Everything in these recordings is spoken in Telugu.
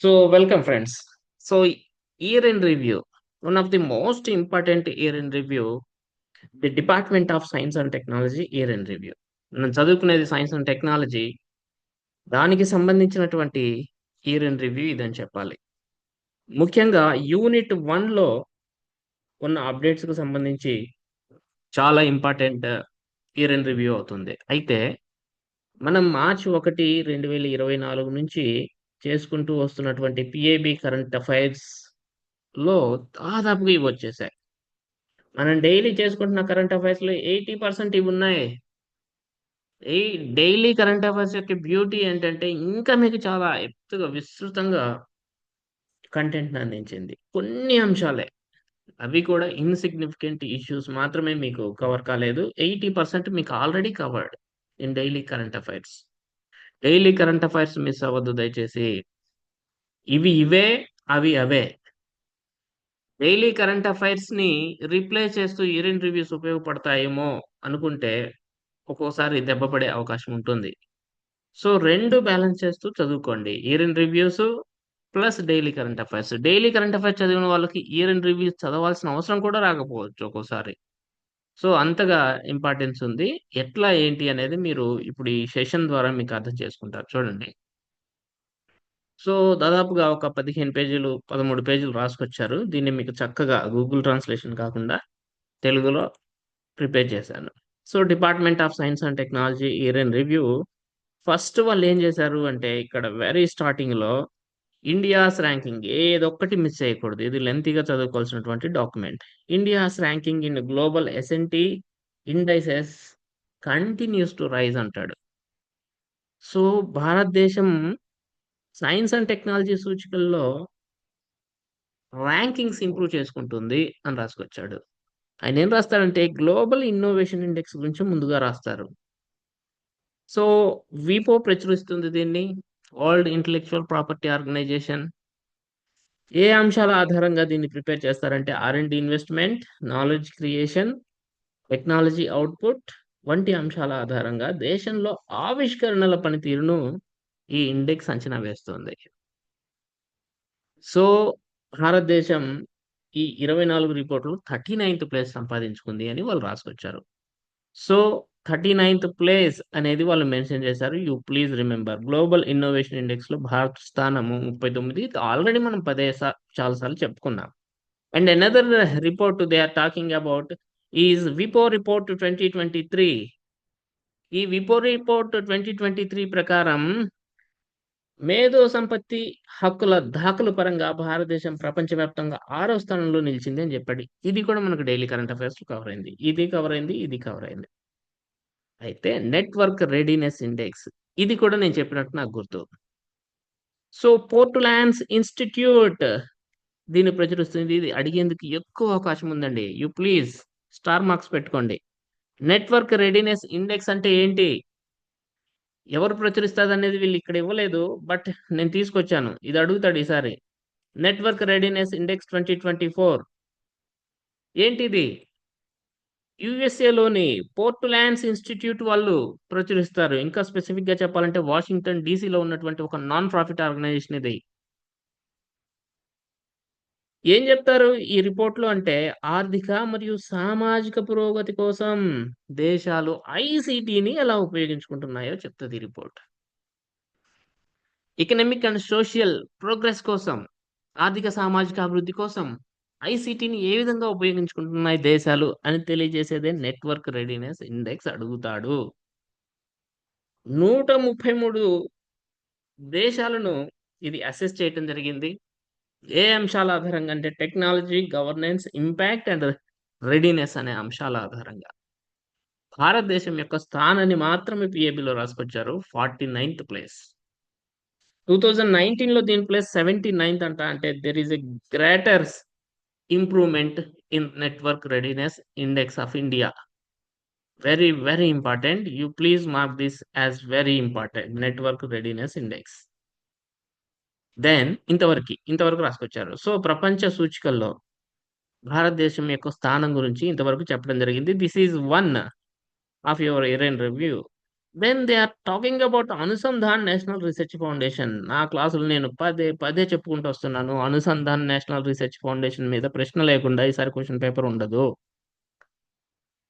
Welcome friends. Year in review. One of the most important year in review, the Department of Science and Technology year in review. మనం చదువుకునేది సైన్స్ అండ్ టెక్నాలజీ, దానికి సంబంధించినటువంటి ఇయర్ ఇన్ రివ్యూ ఇదని చెప్పాలి. ముఖ్యంగా యూనిట్ 1లో ఉన్న అప్డేట్స్‌కు సంబంధించి చాలా ఇంపార్టెంట్ ఇయర్ ఇన్ రివ్యూ అవుతుంది. అయితే మనం మార్చి 1, 2024 నుంచి చేసుకుంటూ వస్తున్నటువంటి పిఏబి కరెంట్ అఫైర్స్‌లో దాదాపుగా ఇవొచ్చేసాయి. మనం డైలీ చేసుకుంటున్న కరెంట్ అఫైర్స్‌లో 80% ఇవున్నాయి. ఈ డైలీ కరెంట్ అఫైర్స్ యొక్క బ్యూటీ ఏంటంటే, ఇంకా మీకు చాలా ఎత్తుగా, విస్తృతంగా కంటెంట్‌ని అందించింది. కొన్ని అంశాలే. అవి కూడా ఇన్‌సిగ్నిఫికెంట్ ఇష్యూస్ మాత్రమే మీకు కవర్ కాలేదు. 80% మీకు already covered in daily current affairs. Daily current affairs miss అవ్వద్దు దయచేసి. ఇవి ఇవే, అవి అవే. డైలీ కరెంట్ అఫైర్స్‌ని రీప్లేస్ చేస్తూ ఇయర్ ఇన్ రివ్యూస్ ఉపయోగపడతాయేమో అనుకుంటే, ఒక్కోసారి దెబ్బ పడే అవకాశం ఉంటుంది. 2 బ్యాలెన్స్ చేస్తూ చదువుకోండి. Year in reviews plus daily current affairs. Daily current affairs చదివిన వాళ్ళకి ఇయర్ ఇన్ రివ్యూస్ చదవాల్సిన అవసరం కూడా రాకపోవచ్చు ఒక్కోసారి. అంతగా ఇంపార్టెన్స్ ఉంది. ఎట్లా ఏంటి అనేది మీరు ఇప్పుడు ఈ సెషన్ ద్వారా మీకు అర్థం చేసుకుంటారు. చూడండి. సో, దాదాపుగా ఒక 15 పేజీలు, 13 పేజీలు రాసుకొచ్చారు. దీన్ని మీకు చక్కగా గూగుల్ ట్రాన్స్‌లేషన్ కాకుండా తెలుగులో ప్రిపేర్ చేశాను. Department of science and technology year in review first వాళ్ళేం జేశారు అంటే, ఇక్కడ వెరీ స్టార్టింగ్‌లో ఇండియాస్ ర్యాంకింగ్ ఏదొక్కటి మిస్ చేయకూడదు. ఇది లెంగ్తీగా చదువుకోవాల్సినటువంటి document. India's ranking in global S and P indices continues to rise అంటాడు. సో, భారతదేశం సైన్స్ అండ్ టెక్నాలజీ సూచికల్లో ర్యాంకింగ్స్ ఇంప్రూవ్ చేసుకుంటుంది అని రాసుకొచ్చాడు. ఆయనేం రాస్తాడంటే గ్లోబల్ ఇన్నోవేషన్ ఇండెక్స్ గురించి ముందుగా రాస్తారు. సో, విపో ప్రచురిస్తుంది దీన్ని. World intellectual property organisation. ఏ అంశాల ఆధారంగా దీన్ని ప్రిపేర్ చేస్తారంటే R and D investment, knowledge creation, technology output వంటి అంశాల ఆధారంగా దేశంలో ఆవిష్కరణల పనితీరును ఈ ఇండెక్స్ అంచనా వేస్తుంది. సో, భారతదేశం ఈ 24 రిపోర్ట్‌లో 39థ్ ప్లేస్ సంపాదించుకుంది అని వాళ్ళు రాసుకొచ్చారు. సో, 39థ్ ప్లేస్ అనేది వాళ్ళు మెన్షన్ చేశారు. You please remember global innovation ఇండెక్స్‌లో భారత్ స్థానము 39. ఆల్రెడీ మనం చాలా సార్లు చెప్పుకున్నాం. And another report they are talking about is విపో రిపోర్ట్ 2023. ఈ విపో రిపోర్ట్ 2023 ప్రకారం మేధో సంపత్తి హక్కుల దాఖలు పరంగా భారతదేశం ప్రపంచవ్యాప్తంగా 6వ స్థానంలో నిలిచింది అని చెప్పాడు. ఇది కూడా మనకు డైలీ కరెంట్ అఫైర్స్‌లో కవర్ అయింది. ఇది కవర్ అయింది. ఇది కవర్ అయింది. అయితే నెట్వర్క్ రెడీనెస్ ఇండెక్స్ ఇది కూడా నేను చెప్పినట్టు నాకు గుర్తు. పోర్ట్ ల్యాండ్స్ ఇన్‌స్టిట్యూట్ దీన్ని ప్రచురిస్తుంది. ఇది అడిగేందుకు ఎక్కువ అవకాశం ఉందండి. యూ ప్లీజ్ స్టార్ మార్క్స్ పెట్టుకోండి. నెట్వర్క్ రెడీనెస్ ఇండెక్స్ అంటే ఏంటి? ఎవరు ప్రచురిస్తారనేది వీళ్ళు ఇక్కడ ఇవ్వలేదు. బట్ నేను తీసుకొచ్చాను. ఇది అడుగుతాడు ఈసారి. నెట్వర్క్ రెడీనెస్ ఇండెక్స్ 2024 ఏంటిది? యూఎస్ఏలోని పోర్ట్ ల్యాండ్స్ ఇన్‌స్టిట్యూట్ వాళ్ళు ప్రచురిస్తారు. ఇంకా స్పెసిఫిక్‌గా చెప్పాలంటే వాషింగ్టన్ డీసీలో ఉన్నటువంటి ఒక నాన్ ప్రాఫిట్ ఆర్గనైజేషన్ ఇది. ఏం జెప్తారు ఈ రిపోర్ట్‌లో అంటే ఆర్థిక మరియు సామాజిక పురోగతి కోసం దేశాలు ఐసీటీని ఎలా ఉపయోగించుకుంటున్నాయో చెప్తది ఈ report. Economic and social progress కోసం, ఆర్థిక సామాజిక అభివృద్ధి కోసం ఐసీటీని ఏ విధంగా ఉపయోగించుకుంటున్నాయి దేశాలు అని తెలియజేసేదే నెట్వర్క్ రెడీనెస్ ఇండెక్స్ అడుగుతాడు. 133 దేశాలను ఇది అసెస్ చేయటం జరిగింది. ఏ అంశాల ఆధారంగా అంటే technology, governance, impact and readiness అనే అంశాల ఆధారంగా. భారతదేశం యొక్క స్థానాన్ని మాత్రమే పిఏబిలో రాసుకొచ్చారు. 49థ్ ప్లేస్. 2019లో దీని ప్లేస్ 79థ్ అంట. అంటే there is a greater improvement in network readiness index of India. Very, very important. You please mark this as very important. Network readiness index. ఇంతవరకు రాసుకొచ్చారు. ప్రపంచ సూచికల్లో భారతదేశం యొక్క స్థానం గురించి ఇంతవరకు చెప్పడం జరిగింది. This is one of your year in review. Then they are talking about Anusandhan national research foundation. నా క్లాసులు నేను పదే పదే చెప్పుకుంటూ వస్తున్నాను. అనుసంధాన్ నేషనల్ రీసెర్చ్ ఫౌండేషన్ మీద ప్రశ్న లేకుండా ఈసారి క్వశ్చన్ పేపర్ ఉండదు.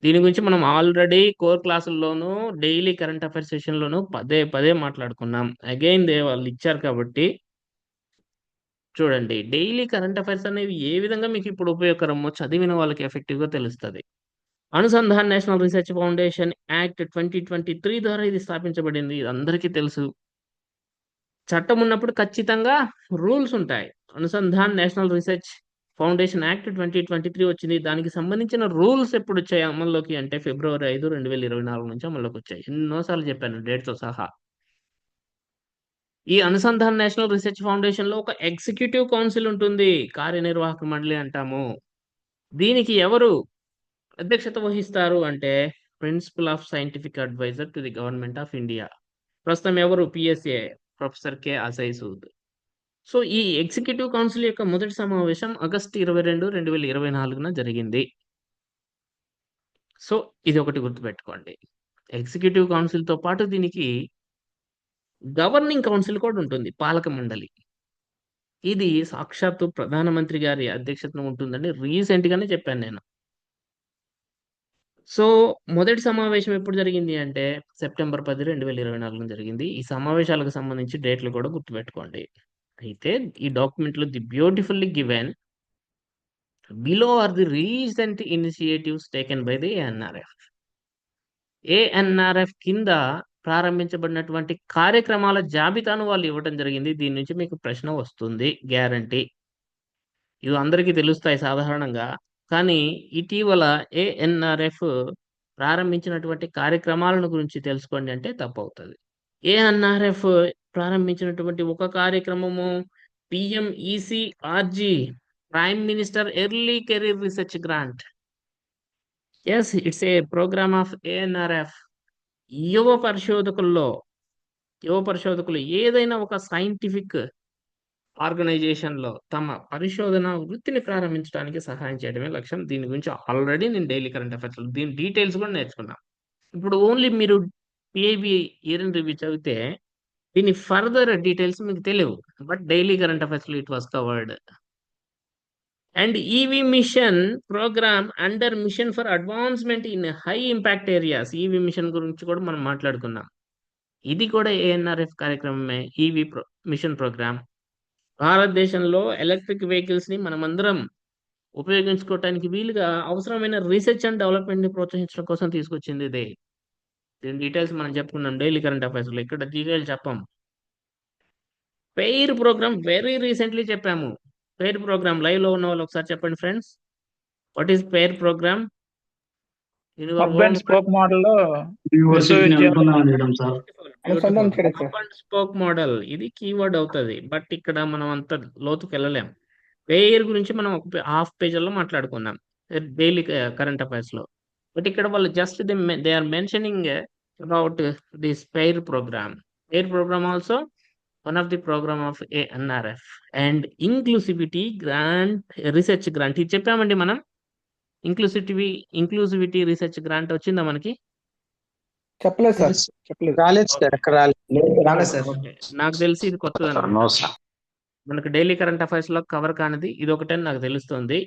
దీని గురించి మనం ఆల్రెడీ కోర్ క్లాసుల్లోనూ డైలీ కరెంట్ అఫైర్స్ సెషన్లోనూ పదే పదే మాట్లాడుకున్నాం. అగైన్ వాళ్ళు ఇచ్చారు కాబట్టి చూడండి, డైలీ కరెంట్ అఫైర్స్ అనేవి ఏ విధంగా మీకు ఇప్పుడు ఉపయోగకరమో చదివిన వాళ్ళకి ఎఫెక్టివ్గా తెలుస్తుంది. Anusandhan national research foundation act 2023 ద్వారా ఇది స్థాపించబడింది. ఇది అందరికీ తెలుసు. చట్టం ఉన్నప్పుడు ఖచ్చితంగా రూల్స్ ఉంటాయి. Anusandhan national research foundation act 2023 వచ్చింది. దానికి సంబంధించిన రూల్స్ ఎప్పుడు వచ్చాయి అమల్లోకి అంటే ఫిబ్రవరి 5, 2024 నుంచి అమల్లోకి వచ్చాయి. ఎన్నోసార్లు చెప్పాను డేట్తో సహా. ఈ అనుసంధాన్ నేషనల్ రీసెర్చ్ ఫౌండేషన్ లో ఒక ఎగ్జిక్యూటివ్ కౌన్సిల్ ఉంటుంది, కార్యనిర్వాహక మండలి అంటాము. దీనికి ఎవరు అధ్యక్షత వహిస్తారు అంటే principal of scientific adviser to the government of India. ప్రస్తుతం ఎవరు? PSA professor K Ajay Sood. So ఈ ఎగ్జిక్యూటివ్ కౌన్సిల్ యొక్క మొదటి సమావేశం ఆగస్టు 22, 2024 జరిగింది. సో ఇది ఒకటి గుర్తుపెట్టుకోండి. ఎగ్జిక్యూటివ్ కౌన్సిల్ తో పాటు దీనికి గవర్నింగ్ కౌన్సిల్ కూడా ఉంటుంది, పాలక మండలి. ఇది సాక్షాత్తు ప్రధానమంత్రి గారి అధ్యక్షతన ఉంటుందని రీసెంట్ గానే చెప్పాను నేను. సో మొదటి సమావేశం ఎప్పుడు జరిగింది అంటే సెప్టెంబర్ 10, 2024 జరిగింది. ఈ సమావేశాలకు సంబంధించి డేట్లు కూడా గుర్తుపెట్టుకోండి. అయితే ఈ డాక్యుమెంట్ లో the beautifully given below are the recent initiatives taken by the ANRF. ANRF కింద ప్రారంభించబడినటువంటి కార్యక్రమాల జాబితాను వాళ్ళు ఇవ్వడం జరిగింది. దీని నుంచి మీకు ప్రశ్న వస్తుంది గ్యారంటీ. ఇవి అందరికీ తెలుస్తాయి సాధారణంగా. కానీ ఇటీవల ఏఎన్ఆర్ఎఫ్ ప్రారంభించినటువంటి కార్యక్రమాలను గురించి తెలుసుకోండి అంటే తప్పవుతుంది. ఏఎన్ఆర్ఎఫ్ ప్రారంభించినటువంటి ఒక కార్యక్రమము PMECRG, prime minister early career research grant. Yes, it's a programme of ANRF. యువ పరిశోధకుల్లో యువ పరిశోధకులు ఏదైనా ఒక సైంటిఫిక్ ఆర్గనైజేషన్ లో తమ పరిశోధన వృత్తిని ప్రారంభించడానికి సహాయం చేయడమే లక్ష్యం. దీని గురించి ఆల్రెడీ నేను డైలీ కరెంట్ అఫైర్స్ దీని డీటెయిల్స్ కూడా నేర్చుకున్నాను. ఇప్పుడు ఓన్లీ మీరు పిఐబి ఇయర్ ఇన్ రివ్యూ చదివితే దీని ఫర్దర్ డీటెయిల్స్ మీకు తెలియవు. బట్ డైలీ కరెంట్ అఫైర్స్ లో it was covered. And EV mission programme under mission for advancement in high impact areas. EV mission గురించి కూడా మనం మాట్లాడుకున్నాం. ఇది కూడా ఏఎన్ఆర్ఎఫ్ కార్యక్రమమే. ఈవి మిషన్ ప్రోగ్రామ్ భారతదేశంలో ఎలక్ట్రిక్ వెహికల్స్ ని మనమందరం ఉపయోగించుకోవటానికి వీలుగా అవసరమైన రీసెర్చ్ అండ్ డెవలప్మెంట్ ని ప్రోత్సహించడం కోసం తీసుకొచ్చింది ఇదే. దీని డీటెయిల్స్ మనం చెప్పుకున్నాం డైలీ కరెంట్ అఫైర్స్ లో, ఇక్కడ డీటెయిల్ చెప్పాం. పెయిర్ ప్రోగ్రామ్ వెరీ రీసెంట్లీ చెప్పాము. పెయిర్ ప్రోగ్రామ్ లైవ్ లో ఉన్న వాళ్ళు ఒకసారి చెప్పండి friends, what is PAIR programme in your hub own and spoke మోడల్లో యూనివర్సిటీని విశ్వవిద్యాలయం అనుసంధానం చేయడం సార్. అనుసంధానించడం sir. Hub and spoke model ఇది కీవర్డ్ అవుతుంది, బట్ ఇక్కడ మనం అంత లోతుకి వెళ్ళలేం. పెయిర్ గురించి మనం ఒక హాఫ్ పేజీలో మాట్లాడుకున్నాం డైలీ కరెంట్ అఫైర్స్ లో. బట్ ఇక్కడ వాళ్ళు just they are mentioning about this PAIR programme. PAIR programme also one of the programme of ANRF and inclusivity grant research grant. ఇది చెప్పామండి మనం. ఇంక్లూసివిటీ రీసెర్చ్ గ్రాంట్ వచ్చిందా మనకి? చెప్పలేదు సార్, చెప్పలేదు. రాలేదు సార్, ఎక్కడ రాలేదు సార్. ఓకే, నాకు తెలిసి ఇది కొత్తది మనకు డైలీ కరెంట్ అఫైర్స్ లో కవర్ కానిది ఇది ఒకటని నాకు తెలుస్తుంది.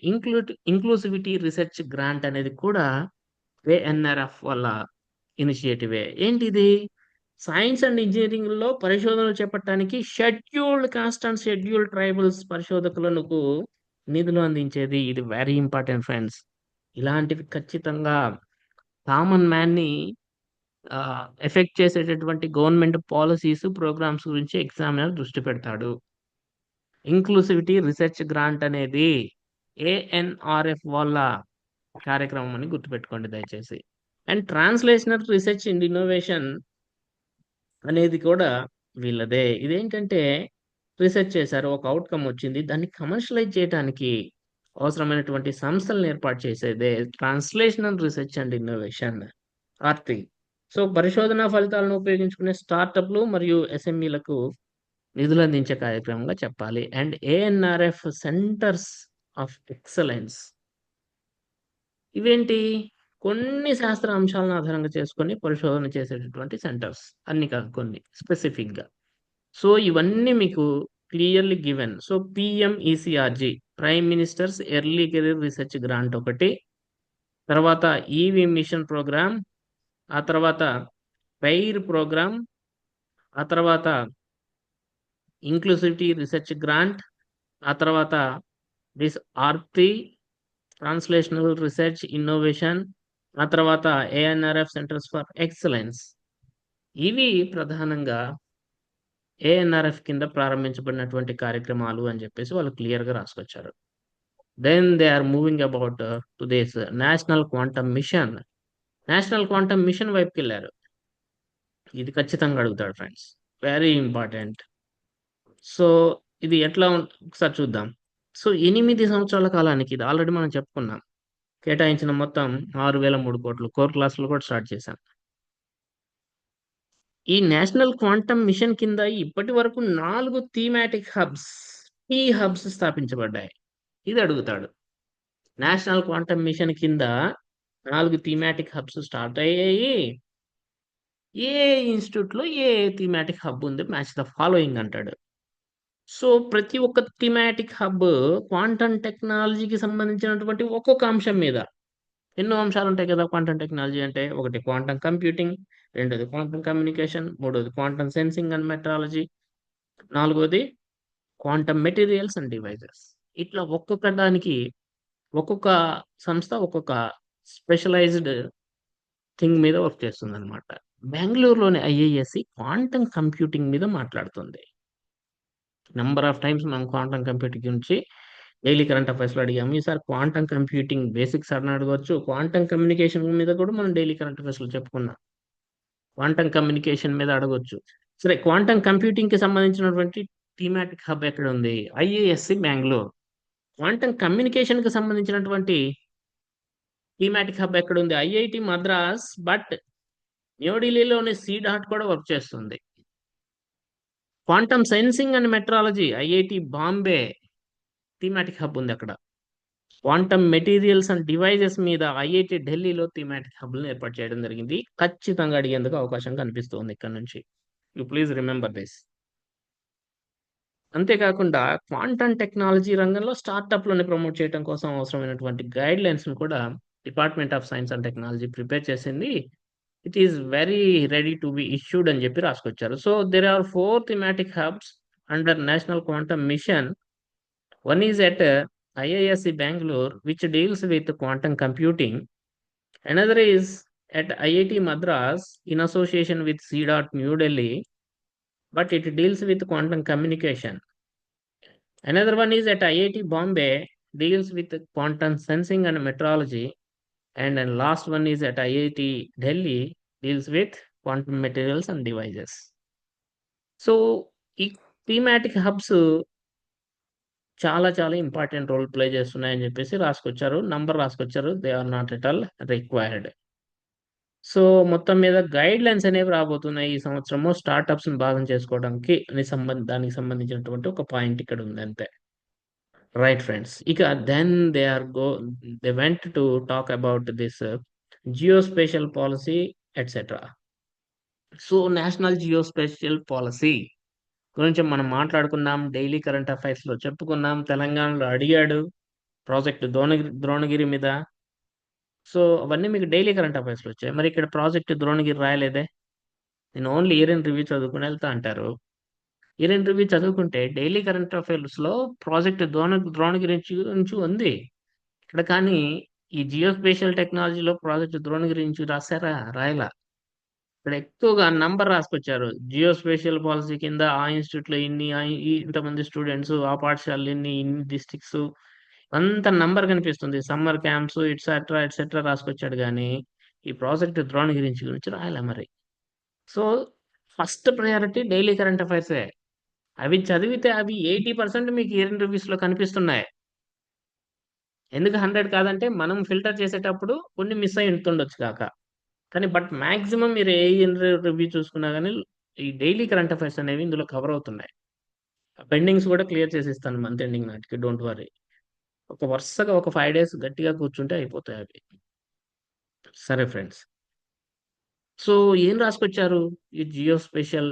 ఇంక్లూసివిటీ రీసెర్చ్ గ్రాంట్ అనేది కూడా ఏఎన్ఆర్ఎఫ్ వల్ల ఇనిషియేటివే. ఏంటిది? సైన్స్ అండ్ ఇంజనీరింగ్ లో పరిశోధనలు చేపట్టడానికి scheduled caste and scheduled tribals పరిశోధకులకు నిధులు అందించేది. ఇది వెరీ ఇంపార్టెంట్ ఫ్రెండ్స్. ఇలాంటివి ఖచ్చితంగా కామన్ మ్యాన్ ని ఎఫెక్ట్ చేసేటటువంటి గవర్నమెంట్ పాలసీస్ ప్రోగ్రామ్స్ గురించి ఎగ్జామినర్ దృష్టి పెడతాడు. ఇంక్లూసివిటీ రీసెర్చ్ గ్రాంట్ అనేది ఏఎన్ఆర్ఎఫ్ వాళ్ళ కార్యక్రమం అని గుర్తుపెట్టుకోండి దయచేసి. And translational research and innovation అనేది కూడా వీళ్ళదే. ఇదేంటంటే రీసెర్చ్ చేశారు, ఒక అవుట్కమ్ వచ్చింది, దాన్ని కమర్షియలైజ్ చేయడానికి అవసరమైనటువంటి సంస్థలను ఏర్పాటు చేసేదే translational research and innovation RT. So పరిశోధన ఫలితాలను ఉపయోగించుకునే స్టార్టప్లు మరియు ఎస్ఎంఈలకు నిధులు అందించే కార్యక్రమంగా చెప్పాలి. And ANRF centres of excellence ఇవేంటి? కొన్ని శాస్త్ర అంశాలను ఆధారంగా చేసుకొని పరిశోధన చేసేటటువంటి సెంటర్స్ అన్ని కాదు, కొన్ని స్పెసిఫిక్ గా. సో ఇవన్నీ మీకు clearly given. So PMECRG, prime minister's early career research grant ఒకటి, తర్వాత ఈవి మిషన్ ప్రోగ్రామ్, ఆ తర్వాత పైర్ ప్రోగ్రామ్, ఆ తర్వాత ఇంక్లూసివిటీ రీసెర్చ్ గ్రాంట్, ఆ తర్వాత this RP translational research innovation, ఆ తర్వాత ఏఎన్ఆర్ఎఫ్ సెంటర్స్ ఫర్ ఎక్సలెన్స్. ఇవి ప్రధానంగా ఏఎన్ఆర్ఎఫ్ కింద ప్రారంభించబడినటువంటి కార్యక్రమాలు అని చెప్పేసి వాళ్ళు క్లియర్ గా రాసుకొచ్చారు. Then they are moving about to this national quantum mission. National quantum mission వైపుకి వెళ్ళారు. ఇది ఖచ్చితంగా అడుగుతాడు ఫ్రెండ్స్, వెరీ ఇంపార్టెంట్. సో ఇది ఎట్లా ఒకసారి చూద్దాం. సో 8 సంవత్సరాల కాలానికి, ఇది ఆల్రెడీ మనం చెప్పుకున్నాం, కేటాయించిన మొత్తం 6,003 కోట్లు. కోర్ క్లాసులు కూడా స్టార్ట్ చేశాం. ఈ నేషనల్ క్వాంటమ్ మిషన్ కింద ఇప్పటి వరకు 4 థీమాటిక్ హబ్స్, హబ్స్ స్థాపించబడ్డాయి. ఇది అడుగుతాడు. నేషనల్ క్వాంటమ్ మిషన్ కింద 4 థీమాటిక్ హబ్స్ స్టార్ట్ అయ్యాయి. ఏ ఇన్స్టిట్యూట్ లో ఏ థీమాటిక్ హబ్ ఉంది, మ్యాచ్ ద ఫాలోయింగ్ అంటాడు. సో ప్రతి ఒక్క థీమాటిక్ హబ్ క్వాంటమ్ టెక్నాలజీకి సంబంధించినటువంటి ఒక్కొక్క అంశం మీద, ఎన్నో అంశాలు ఉంటాయి కదా క్వాంటమ్ టెక్నాలజీ అంటే. ఒకటి క్వాంటమ్ కంప్యూటింగ్, రెండోది క్వాంటమ్ కమ్యూనికేషన్, మూడోది క్వాంటమ్ సెన్సింగ్ అండ్ మెట్రాలజీ, నాలుగోది క్వాంటమ్ మెటీరియల్స్ అండ్ డివైజెస్. ఇట్లా ఒక్కొక్క దానికి ఒక్కొక్క సంస్థ ఒక్కొక్క స్పెషలైజ్డ్ థింగ్ మీద వర్క్ చేస్తుంది అనమాట. బెంగళూరులోని ఐఐఎస్సి క్వాంటమ్ కంప్యూటింగ్ మీద మాట్లాడుతుంది. నెంబర్ ఆఫ్ టైమ్స్ మనం క్వాంటమ్ కంప్యూటింగ్ గురించి డైలీ కరెంట్ అఫైర్స్ లో అడిగాము. ఈసారి క్వాంటమ్ కంప్యూటింగ్ బేసిక్స్ అని అడగవచ్చు. క్వాంటమ్ కమ్యూనికేషన్ మీద కూడా మనం డైలీ కరెంట్ అఫైర్స్ లో చెప్పుకున్నాం. క్వాంటమ్ కమ్యూనికేషన్ మీద అడగొచ్చు. సరే, క్వాంటమ్ కంప్యూటింగ్ కి సంబంధించినటువంటి థీమాటిక్ హబ్ ఎక్కడ ఉంది? ఐఐఎస్సి బెంగళూరు. క్వాంటమ్ కమ్యూనికేషన్ కి సంబంధించినటువంటి థీమాటిక్ హబ్ ఎక్కడ ఉంది? ఐఐటి మద్రాస్. బట్ న్యూఢిల్లీలోని సి.డాట్ కూడా వర్క్ చేస్తుంది. Quantum sensing and metrology IIT Bombay thematic hub ఉంది అక్కడ. క్వాంటమ్ మెటీరియల్స్ అండ్ డివైజెస్ మీద ఐఐటి ఢిల్లీలో థీమాటిక్ హబ్లను ఏర్పాటు చేయడం జరిగింది. ఖచ్చితంగా అడిగేందుకు అవకాశం కనిపిస్తుంది ఇక్కడ నుంచి. You please remember this. అంతేకాకుండా క్వాంటమ్ టెక్నాలజీ రంగంలో స్టార్టప్లను ప్రమోట్ చేయడం కోసం అవసరమైనటువంటి గైడ్ లైన్స్ ను కూడా department of science and technology prepare చేసింది. It is very ready to be issued అని చెప్పి రాసుకొచ్చారు. So there are 4 thematic hubs under national quantum mission. One is at IISc Bangalore, which deals with quantum computing. Another is at IIT Madras in association with C.Dot New Delhi, but it deals with quantum communication. Another one is at IIT Bombay, deals with quantum sensing and metrology. And then last one is at IIT Delhi, deals with quantum materials and devices. So, ఈ థీమాటిక్ హబ్స్ చాలా చాలా ఇంపార్టెంట్ రోల్ ప్లే చేస్తున్నాయని చెప్పేసి రాసుకొచ్చారు. నంబర్ రాసుకొచ్చారు. They are not at all required. So మొత్తం మీద గైడ్ లైన్స్ అనేవి రాబోతున్నాయి ఈ సంవత్సరము, స్టార్టప్స్ ని భాగం చేసుకోవడానికి దానికి సంబంధించినటువంటి ఒక పాయింట్ ఇక్కడ ఉంది అంతే. రైట్ ఫ్రెండ్స్, ఇక then they went to talk about this geospatial policy etcetera. So national geospatial policy గురించి మనం మాట్లాడుకున్నాం, డైలీ కరెంట్ అఫైర్స్ లో చెప్పుకున్నాం. తెలంగాణలో అడిగాడు ప్రాజెక్ట్ ద్రోణగిరి మీద. సో అవన్నీ మీకు డైలీ కరెంట్ అఫైర్స్ లో వచ్చాయి. మరి ఇక్కడ ప్రాజెక్ట్ ద్రోణగిరి రాయలేదే. నేను ఓన్లీ ఇయర్ ఇన్ రివ్యూ చదువుకుని వెళ్తా అంటారు. ఇయర్ ఇన్ రివ్యూ చదువుకుంటే డైలీ కరెంట్ అఫైర్స్ లో ప్రాజెక్ట్ ద్రోణగిరి నుంచి ఉంది ఇక్కడ. కానీ ఈ జియోస్పేషియల్ టెక్నాలజీలో ప్రాజెక్ట్ ద్రోణగిరి నుంచి రాశారా? రాయలా. ఇక్కడ ఎక్కువగా నంబర్ రాసుకొచ్చారు. జియోస్పేషియల్ పాలసీ కింద ఆ ఇన్స్టిట్యూట్ లో ఇంతమంది స్టూడెంట్స్, ఆ పాఠశాలలు ఇన్ని డిస్ట్రిక్ట్స్, అంత నంబర్ కనిపిస్తుంది. సమ్మర్ క్యాంప్స్ ఎట్సెట్రా ఎట్సెట్రా రాసుకొచ్చాడు. కానీ ఈ ప్రాజెక్ట్ ద్రోణగిరి గురించి రాయలే మరి. So first priority daily current అఫైర్సే. అవి చదివితే అవి 80% మీకు ఇయర్ రివ్యూస్ లో కనిపిస్తున్నాయి. ఎందుకు 100 కాదంటే మనం ఫిల్టర్ చేసేటప్పుడు కొన్ని మిస్ అయి ఉంటుండొచ్చు కాక. కానీ బట్ మాక్సిమం మీరు ఏ రివ్యూ చూసుకున్నా కానీ ఈ డైలీ కరెంట్ అఫైర్స్ అనేవి ఇందులో కవర్ అవుతున్నాయి. పెండింగ్స్ కూడా క్లియర్ చేసి ఇస్తాను మంత్ ఎండింగ్ నాటికి, డోంట్ వరీ. ఒక వరుసగా ఒక 5 days గట్టిగా కూర్చుంటే అయిపోతాయి అవి. సరే ఫ్రెండ్స్. సో ఏం రాసుకొచ్చారు ఈ జియో స్పేషియల్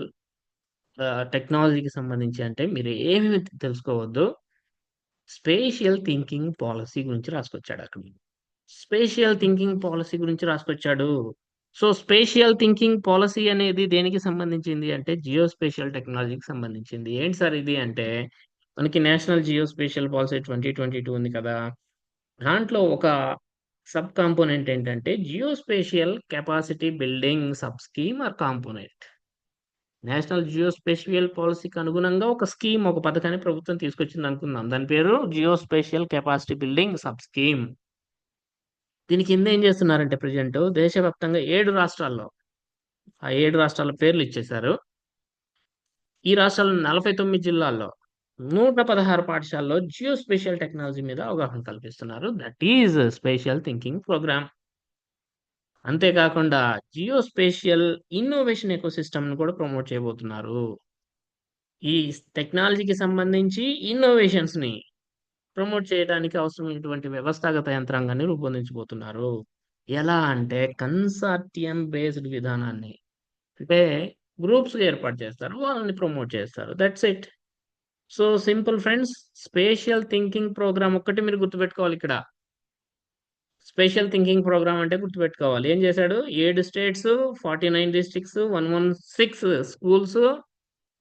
టెక్నాలజీకి సంబంధించి అంటే మీరు ఏమి తెలుసుకోవద్దు. స్పేషియల్ థింకింగ్ పాలసీ గురించి రాసుకొచ్చాడు అక్కడ. స్పేషియల్ థింకింగ్ పాలసీ గురించి రాసుకొచ్చాడు. సో స్పేషియల్ థింకింగ్ పాలసీ అనేది దేనికి సంబంధించింది అంటే జియో స్పేషియల్ టెక్నాలజీకి సంబంధించింది. ఏంటి సార్ ఇది అంటే మనకి నేషనల్ జియో స్పేషియల్ పాలసీ 2022 ఉంది కదా. దాంట్లో ఒక సబ్ కాంపోనెంట్ ఏంటంటే geo spatial capacity building sub scheme or component. National geo spatial పాలసీకి అనుగుణంగా ఒక స్కీమ్, ఒక పథకాన్ని ప్రభుత్వం తీసుకొచ్చింది అనుకుందాం. దాని పేరు Jio spatial capacity building sub scheme. దీని కింద ఏం చేస్తున్నారంటే ప్రజెంట్ దేశవ్యాప్తంగా 7 రాష్ట్రాల్లో, ఆ 7 రాష్ట్రాల పేర్లు ఇచ్చేశారు. ఈ రాష్ట్రాల్లో 49 జిల్లాల్లో 116 పాఠశాలలో జియో స్పేషియల్ టెక్నాలజీ మీద అవగాహన కల్పిస్తున్నారు. That is spatial thinking programme. అంతేకాకుండా జియో స్పేషియల్ ఇన్నోవేషన్ ఎకోసిస్టమ్ ను కూడా ప్రమోట్ చేయబోతున్నారు. ఈ టెక్నాలజీకి సంబంధించి ఇన్నోవేషన్స్ ని ప్రమోట్ చేయడానికి అవసరమైనటువంటి వ్యవస్థాగత యంత్రాంగాన్ని రూపొందించబోతున్నారు. ఎలా అంటే కన్సార్టియం బేస్డ్ విధానాన్ని, అంటే గ్రూప్స్ ఏర్పాటు చేస్తారు, వాళ్ళని ప్రమోట్ చేస్తారు. That's it. So simple friends. Spatial thinking programme ఒక్కటి మీరు గుర్తుపెట్టుకోవాలి ఇక్కడ. స్పెషల్ థింకింగ్ ప్రోగ్రామ్ అంటే గుర్తుపెట్టుకోవాలి. ఏం చేశాడు? 7 స్టేట్స్, 49 డిస్ట్రిక్ట్స్, 116 స్కూల్స్,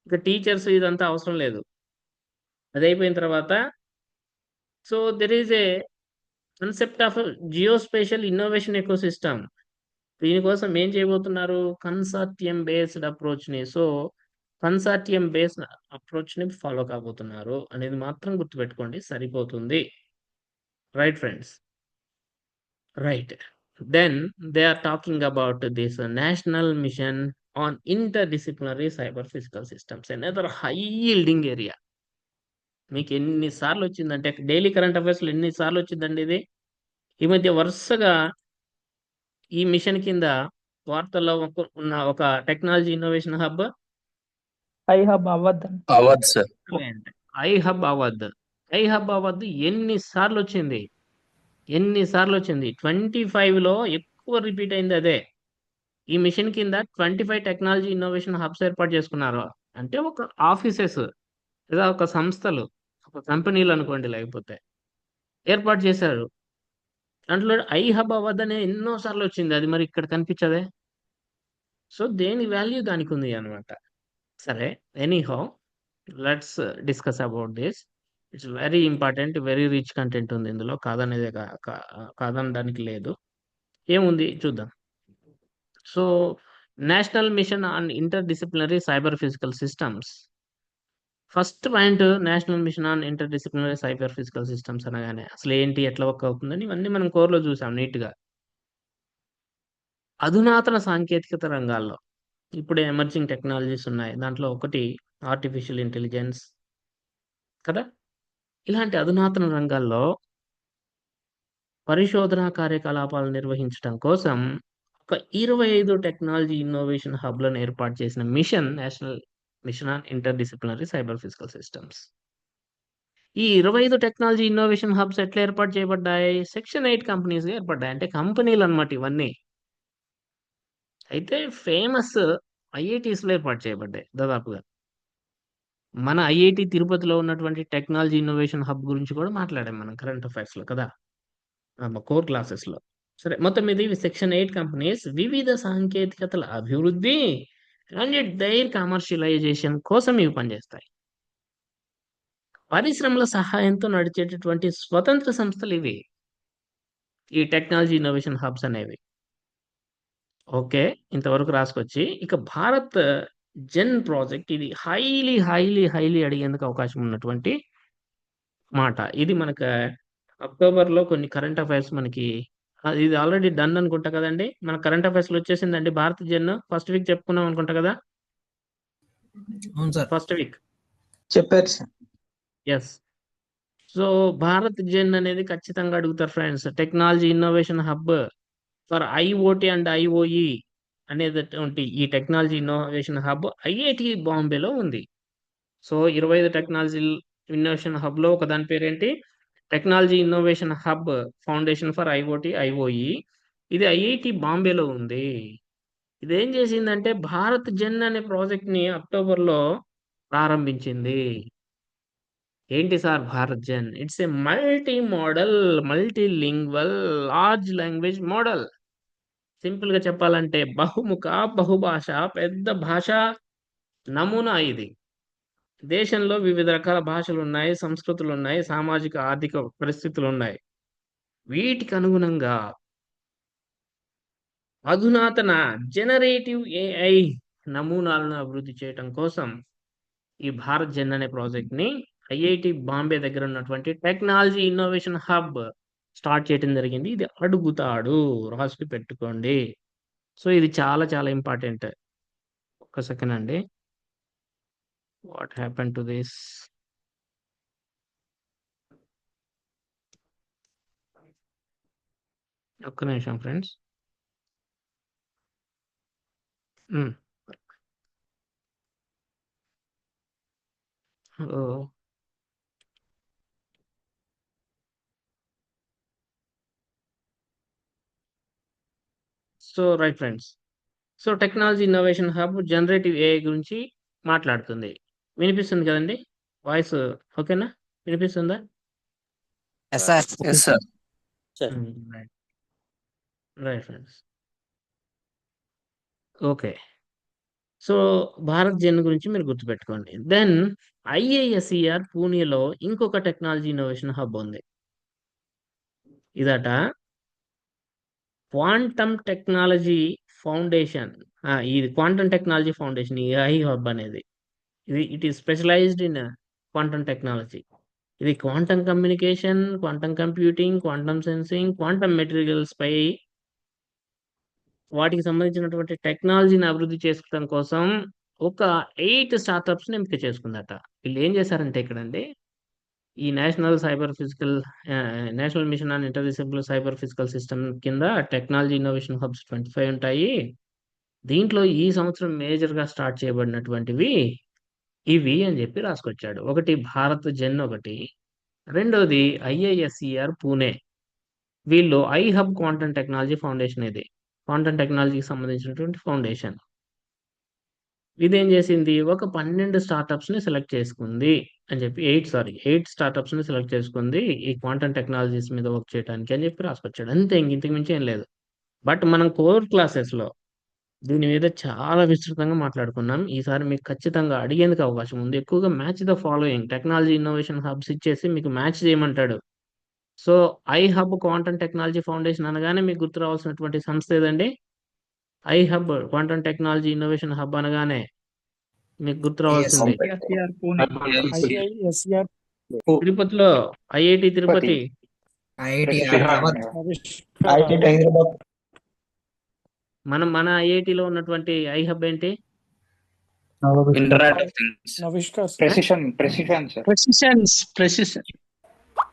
ఇక టీచర్స్ ఇదంతా అవసరం లేదు. అది అయిపోయిన తర్వాత so there is a concept of geospatial innovation ecosystem. దీనికోసం ఏం చేయబోతున్నారు? కన్సార్టియం బేస్డ్ అప్రోచ్ ని, సో కన్సార్టియం బేస్డ్ అప్రోచ్ ని ఫాలో కాబోతున్నారు అనేది మాత్రం గుర్తుపెట్టుకోండి, సరిపోతుంది. Right friends, right. Then they are talking about this national mission on interdisciplinary cyber physical systems, another high yielding area. మీకు ఎన్నిసార్లు వచ్చిందంటే డైలీ కరెంట్ అఫైర్స్ లో ఎన్నిసార్లు వచ్చిందండి ఇది. ఈ మధ్య వరుసగా ఈ మిషన్ కింద వార్తల్లో ఉన్న ఒక technology innovation hub I hub అవ్వద్దని. అవ్వదు sir. I hub Awadh. I hub Awadh ఎన్నిసార్లు వచ్చింది? 25 లో ఎక్కువ రిపీట్ అయింది అదే. ఈ మిషన్ కింద 25 టెక్నాలజీ ఇన్నోవేషన్ హబ్స్ ఏర్పాటు చేసుకున్నారు. అంటే ఒక ఆఫీసెస్ లేదా ఒక సంస్థలు, ఒక కంపెనీలు అనుకోండి, లేకపోతే ఏర్పాటు చేశారు. దాంట్లో ఐ హబ్ అవద్ అనే ఎన్నో సార్లు వచ్చింది. అది మరి ఇక్కడ కనిపించదే. సో దేని వాల్యూ దానికి ఉంది అనమాట. సరే, anyhow let's discuss about this. It's very important, very rich content ఉంది ఇందులో, కాదనడానికి లేదు. ఏముంది చూద్దాం. So national mission on inter disciplinary cyber physical systems. First point, national mission on inter disciplinary cyber physical systems అనగానే అసలు ఏంటి, ఎట్లా వర్క్ అవుతుందని ఇవన్నీ మనం కోర్లో చూసాం నీట్ గా. అధునాతన సాంకేతికత రంగాల్లో ఇప్పుడు ఎమర్జింగ్ టెక్నాలజీస్ ఉన్నాయి. దాంట్లో ఒకటి ఆర్టిఫిషియల్ ఇంటెలిజెన్స్ కదా. ఇలాంటి అధునాతన రంగాల్లో పరిశోధన కార్యకలాపాలు నిర్వహించడం కోసం ఒక 25 టెక్నాలజీ ఇన్నోవేషన్ హబ్లను ఏర్పాటు చేసిన machine national mission on inter disciplinary cyber physical systems. ఈ 25 టెక్నాలజీ ఇన్నోవేషన్ హబ్స్ ఎట్లా ఏర్పాటు చేయబడ్డాయి? సెక్షన్ 8 కంపెనీస్ ఏర్పడ్డాయి. అంటే కంపెనీలు అన్నమాట ఇవన్నీ. అయితే ఫేమస్ ఐఐటీస్ లో ఏర్పాటు చేయబడ్డాయి దాదాపుగా. మన ఐఐటి తిరుపతిలో ఉన్నటువంటి టెక్నాలజీ ఇన్నోవేషన్ హబ్ గురించి కూడా మాట్లాడాం మనం కరెంట్ అఫైర్స్ లో కదా, కోర్ క్లాసెస్ లో. సరే, మొత్తం మీద ఇవి సెక్షన్ 8 కంపెనీస్ వివిధ సాంకేతికతల అభివృద్ధి అండ్ దైర్ కమర్షియలైజేషన్ కోసం ఇవి పనిచేస్తాయి. పరిశ్రమల సహాయంతో నడిచేటటువంటి స్వతంత్ర సంస్థలు ఇవి, ఈ టెక్నాలజీ ఇన్నోవేషన్ హబ్స్ అనేవి. ఓకే, ఇంతవరకు రాసుకొచ్చి ఇక భారత్ జెన్ ప్రాజెక్ట్, ఇది హైలీ హైలీ హైలీ అడిగేందుకు అవకాశం ఉన్నటువంటి మాట. ఇది మనకు అక్టోబర్లో కొన్ని కరెంట్ అఫైర్స్ మనకి ఇది ఆల్రెడీ డన్ అనుకుంటా కదండి. మన కరెంట్ అఫైర్స్ లో వచ్చేసిందండి భారత్ జెన్. ఫస్ట్ వీక్ చెప్పుకున్నాం అనుకుంటా కదా. అవును సార్. ఫస్ట్ వీక్ చెప్పారు సార్. ఎస్. సో భారత్ జెన్ అనేది ఖచ్చితంగా అడుగుతారు friends. Technology innovation hub for IoT and IOE అనేటువంటి ఈ టెక్నాలజీ ఇన్నోవేషన్ హబ్ ఐఐటి బాంబేలో ఉంది. సో 25 టెక్నాలజీ ఇన్నోవేషన్ హబ్ లో ఒక దాని పేరేంటి? Technology innovation hub foundation for IoT IOE. ఇది ఐఐటి బాంబేలో ఉంది. ఇదేం చేసిందంటే భారత్ జెన్ అనే ప్రాజెక్ట్ ని అక్టోబర్లో ప్రారంభించింది. ఏంటి sir Bharat Gen? It's a multi modal, multi lingual, large language model. Simple గా చెప్పాలంటే బహుముఖ, బహుభాష, పెద్ద భాష నమూనా ఇది. దేశంలో వివిధ రకాల భాషలు ఉన్నాయి, సంస్కృతులు ఉన్నాయి, సామాజిక ఆర్థిక పరిస్థితులు ఉన్నాయి. వీటికి అనుగుణంగా అధునాతన జనరేటివ్ ఏఐ నమూనాలను అభివృద్ధి చేయడం కోసం ఈ భారత్ జెన్ అనే ప్రాజెక్ట్ ని ఐఐటి బాంబే దగ్గర ఉన్నటువంటి టెక్నాలజీ ఇన్నోవేషన్ హబ్ స్టార్ట్ చేయడం జరిగింది. ఇది అడుగుతాడు, రాసి పెట్టుకోండి. సో ఇది చాలా చాలా ఇంపార్టెంట్. ఒక్క సెకండ్ అండి. What happen to this? ఒక్క నిమిషం friends. So right friends. So technology innovation hub generative AI గురించి మాట్లాడుతుంది. వినిపిస్తుంది కదండి వాయిస్? ఓకేనా? వినిపిస్తుందా? Yes sir. Yes sir. Right right friends. Okay. So Bharat Gen గురించి మీరు గుర్తుపెట్టుకోండి. దెన్ ఐఐఎస్ఈఆర్ పూణేలో ఇంకొక టెక్నాలజీ ఇన్నోవేషన్ హబ్ ఉంది. ఇదట క్వాంటమ్ టెక్నాలజీ ఫౌండేషన్. ఇది క్వాంటమ్ టెక్నాలజీ ఫౌండేషన్, ఈ ఐ హబ్ అనేది. It is specialised in quantum technology. ఇది quantum communication, quantum computing, quantum sensing, quantum materials పై వాటికి సంబంధించినటువంటి టెక్నాలజీని అభివృద్ధి చేసుకోవడం కోసం ఒక 8 స్టార్టప్స్ ని ఎంపిక చేసుకుందట. వీళ్ళు ఏం చేశారంటే ఇక్కడండి, ఈ national mission on interdisciplinary cyber physical system కింద టెక్నాలజీ ఇన్నోవేషన్ హబ్స్ 25 ఉంటాయి. దీంట్లో ఈ సంవత్సరం మేజర్ గా స్టార్ట్ చేయబడినటువంటివి ఇవి అని చెప్పి రాసుకొచ్చాడు. ఒకటి భారత్ జెన్, ఒకటి రెండోది ఐఐఎస్ఈఆర్ పూణే. వీళ్ళు I hub quantum technology foundation. ఇది క్వాంటమ్ టెక్నాలజీకి సంబంధించినటువంటి ఫౌండేషన్. ఇదేం చేసింది, ఒక 12 స్టార్టప్స్ ని సెలెక్ట్ చేసుకుంది అని చెప్పి 8 స్టార్టప్స్ ని సెలెక్ట్ చేసుకుంది ఈ క్వాంటమ్ టెక్నాలజీస్ మీద వర్క్ చేయడానికి అని చెప్పి రాసుకొచ్చాడు. అంతే, ఇంతకు మించి ఏం లేదు. బట్ మనం కోర్ క్లాసెస్ లో దీని మీద చాలా విస్తృతంగా మాట్లాడుకున్నాం. ఈసారి మీకు ఖచ్చితంగా అడిగేందుకు అవకాశం ఉంది. ఎక్కువగా match the following technology innovation hubs ఇచ్చేసి మీకు మ్యాచ్ చేయమంటాడు. So I hub quantum technology foundation అనగానే మీకు గుర్తు రావాల్సినటువంటి సంస్థ ఏదండి? I hub quantum technology innovation hub అనగానే మీకు గుర్తు రావాల్సింది ఐఐఎస్ఆర్ పూణే. ఐఐఎస్ఆర్ తిరుపతిలో IIT Tirupati. IIT Hyderabad. IIT Hyderabad. మన ఐఐటిలో ఉన్నటువంటి ఐ హబ్ ఏంటి? Internet of things. నవిష్కాస్. ప్రెసిషన్.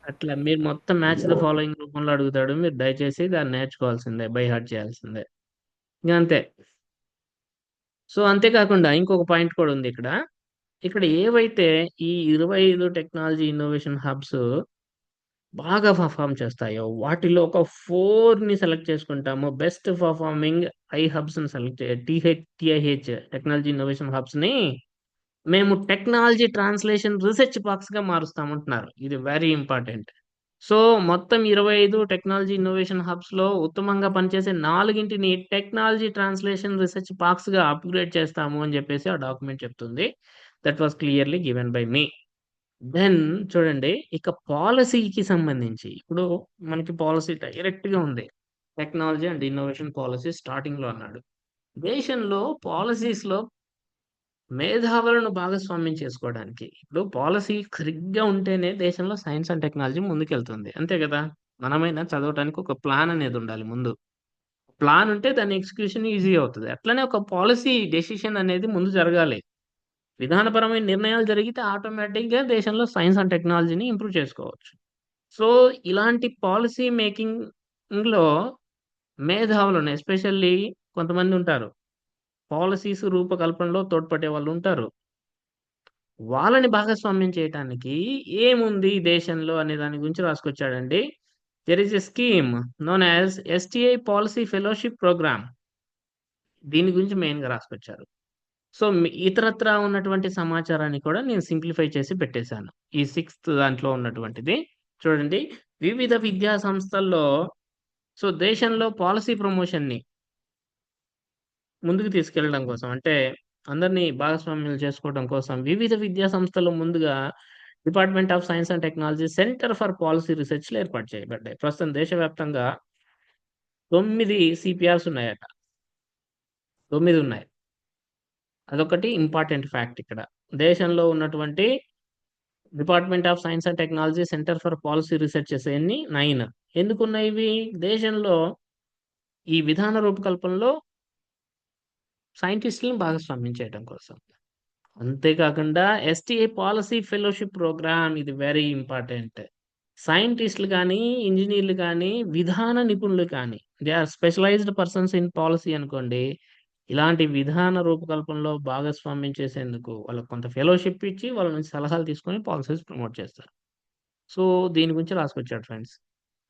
అట్లా మీరు మొత్తం మ్యాచ్ ద ఫాలోయింగ్ రూపంలో అడుగుతాడు. మీరు దయచేసి దాన్ని నేర్చుకోవాల్సిందే, బై హార్ట్ చేయాల్సిందే. ఇంకా అంతే. సో అంతేకాకుండా ఇంకొక పాయింట్ కూడా ఉంది ఇక్కడ. ఇక్కడ ఏవైతే ఈ 25 టెక్నాలజీ ఇన్నోవేషన్ హబ్స్ బాగా పర్ఫామ్ చేస్తాయో వాటిలో ఒక 4 ని సెలెక్ట్ చేసుకుంటాము. బెస్ట్ పర్ఫార్మింగ్ ఐ హబ్స్ ని సెలెక్ట్ టిఐహెచ్ టెక్నాలజీ ఇన్నోవేషన్ హబ్స్ ని మేము టెక్నాలజీ ట్రాన్స్లేషన్ రీసెర్చ్ పార్క్స్ గా మారుస్తామంటున్నారు. ఇది వెరీ ఇంపార్టెంట్. సో మొత్తం 25 టెక్నాలజీ ఇన్నోవేషన్ హబ్స్ లో ఉత్తమంగా పనిచేసే 4ని టెక్నాలజీ ట్రాన్స్లేషన్ రీసెర్చ్ పార్క్స్ గా అప్గ్రేడ్ చేస్తాము అని చెప్పేసి ఆ డాక్యుమెంట్ చెప్తుంది. That was clearly given by me. Then చూడండి, ఇక పాలసీకి సంబంధించి ఇప్పుడు మనకి పాలసీ డైరెక్ట్ గా ఉంది. Technology and innovation policy starting లో అన్నాడు. దేశంలో పాలసీస్ లో మేధావులను భాగస్వామ్యం చేసుకోవడానికి ఇప్పుడు పాలసీ సరిగ్గా ఉంటేనే దేశంలో సైన్స్ అండ్ టెక్నాలజీ ముందుకెళ్తుంది. అంతే కదా? మనమైనా చదవడానికి ఒక ప్లాన్ అనేది ఉండాలి ముందు. ప్లాన్ ఉంటే దాని ఎగ్జిక్యూషన్ ఈజీ అవుతుంది. అట్లనే ఒక పాలసీ డెసిషన్ అనేది ముందు జరగాలి. విధానపరమైన నిర్ణయాలు జరిగితే ఆటోమేటిక్గా దేశంలో సైన్స్ అండ్ టెక్నాలజీని ఇంప్రూవ్ చేసుకోవచ్చు. సో ఇలాంటి పాలసీ మేకింగ్ లో మేధావులను ఎస్పెషల్లీ కొంతమంది ఉంటారు, పాలసీస్ రూపకల్పనలో తోడ్పడే వాళ్ళు ఉంటారు. వాళ్ళని భాగస్వామ్యం చేయడానికి ఏముంది దేశంలో అనే దాని గురించి రాసుకొచ్చాడండి. There is a scheme known as STI policy fellowship programme. దీని గురించి మెయిన్గా రాసుకొచ్చారు. సో ఇతరత్రా ఉన్నటువంటి సమాచారాన్ని కూడా నేను సింప్లిఫై చేసి పెట్టేశాను. ఈ 6th దాంట్లో ఉన్నటువంటిది చూడండి. వివిధ విద్యా సంస్థల్లో సో దేశంలో పాలసీ ప్రమోషన్ని ముందుకు తీసుకెళ్ళడం కోసం, అంటే అందరినీ భాగస్వామ్యం చేసుకోవడం కోసం వివిధ విద్యా సంస్థలు ముందుగా department of science and technology centre for policy రీసెర్చ్లు ఏర్పాటు చేయబడ్డాయి. ప్రస్తుతం దేశవ్యాప్తంగా 9 సిపిఆర్స్ ఉన్నాయట. 9 ఉన్నాయి. అదొకటి ఇంపార్టెంట్ ఫ్యాక్ట్ ఇక్కడ. దేశంలో ఉన్నటువంటి department of science and technology centre for policy researches ఎన్ని 9. ఎందుకున్నాయి ఇవి? దేశంలో ఈ విధాన రూపకల్పనలో సైంటిస్టులను భాగస్వామ్యం చేయడం కోసం. అంతేకాకుండా ఎస్టీఏ పాలసీ ఫెలోషిప్ ప్రోగ్రామ్ ఇది వెరీ ఇంపార్టెంట్. సైంటిస్టులు కానీ, ఇంజనీర్లు కానీ, విధాన నిపుణులు కానీ, they are specialised persons in policy అనుకోండి. ఇలాంటి విధాన రూపకల్పనలో భాగస్వామ్యం చేసేందుకు వాళ్ళకి కొంత ఫెలోషిప్ ఇచ్చి వాళ్ళ నుంచి సలహాలు తీసుకొని పాలసీస్ ప్రమోట్ చేస్తారు. సో దీని గురించి రాసుకొచ్చాడు ఫ్రెండ్స్.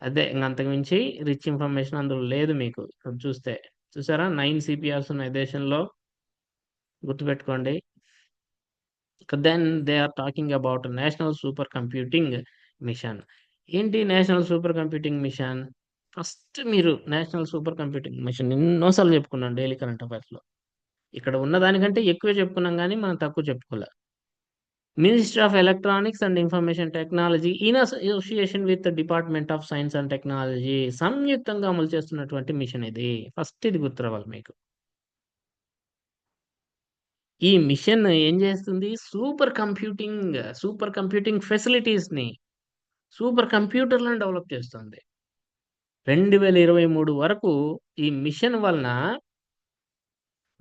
అదే అంతకు మించి రిచ్ ఇన్ఫర్మేషన్ అందులో లేదు మీకు. ఇప్పుడు చూస్తే చూసారా 9 సిపిఆర్స్ ఉన్నాయి దేశంలో, గుర్తుపెట్టుకోండి. Then they are talking about national super computing mission. ఏంటి national super computing mission? First మీరు నేషనల్ సూపర్ కంప్యూటింగ్ మిషన్ ఎన్నోసార్లు చెప్పుకున్నాం డైలీ కరెంట్ అఫైర్స్లో. ఇక్కడ ఉన్న దానికంటే ఎక్కువే చెప్పుకున్నాం కానీ మనం తక్కువ చెప్పుకోలే. Ministry of electronics and information technology in association with department of science and technology సంయుక్తంగా అమలు చేస్తున్నటువంటి మిషన్ ఇది. ఫస్ట్ ఇది గుర్తురావాలి మీకు. ఈ మిషన్ ఏం చేస్తుంది? సూపర్ కంప్యూటింగ్ ఫెసిలిటీస్ని, సూపర్ కంప్యూటర్లను డెవలప్ చేస్తుంది. 2023 వరకు ఈ మిషన్ వలన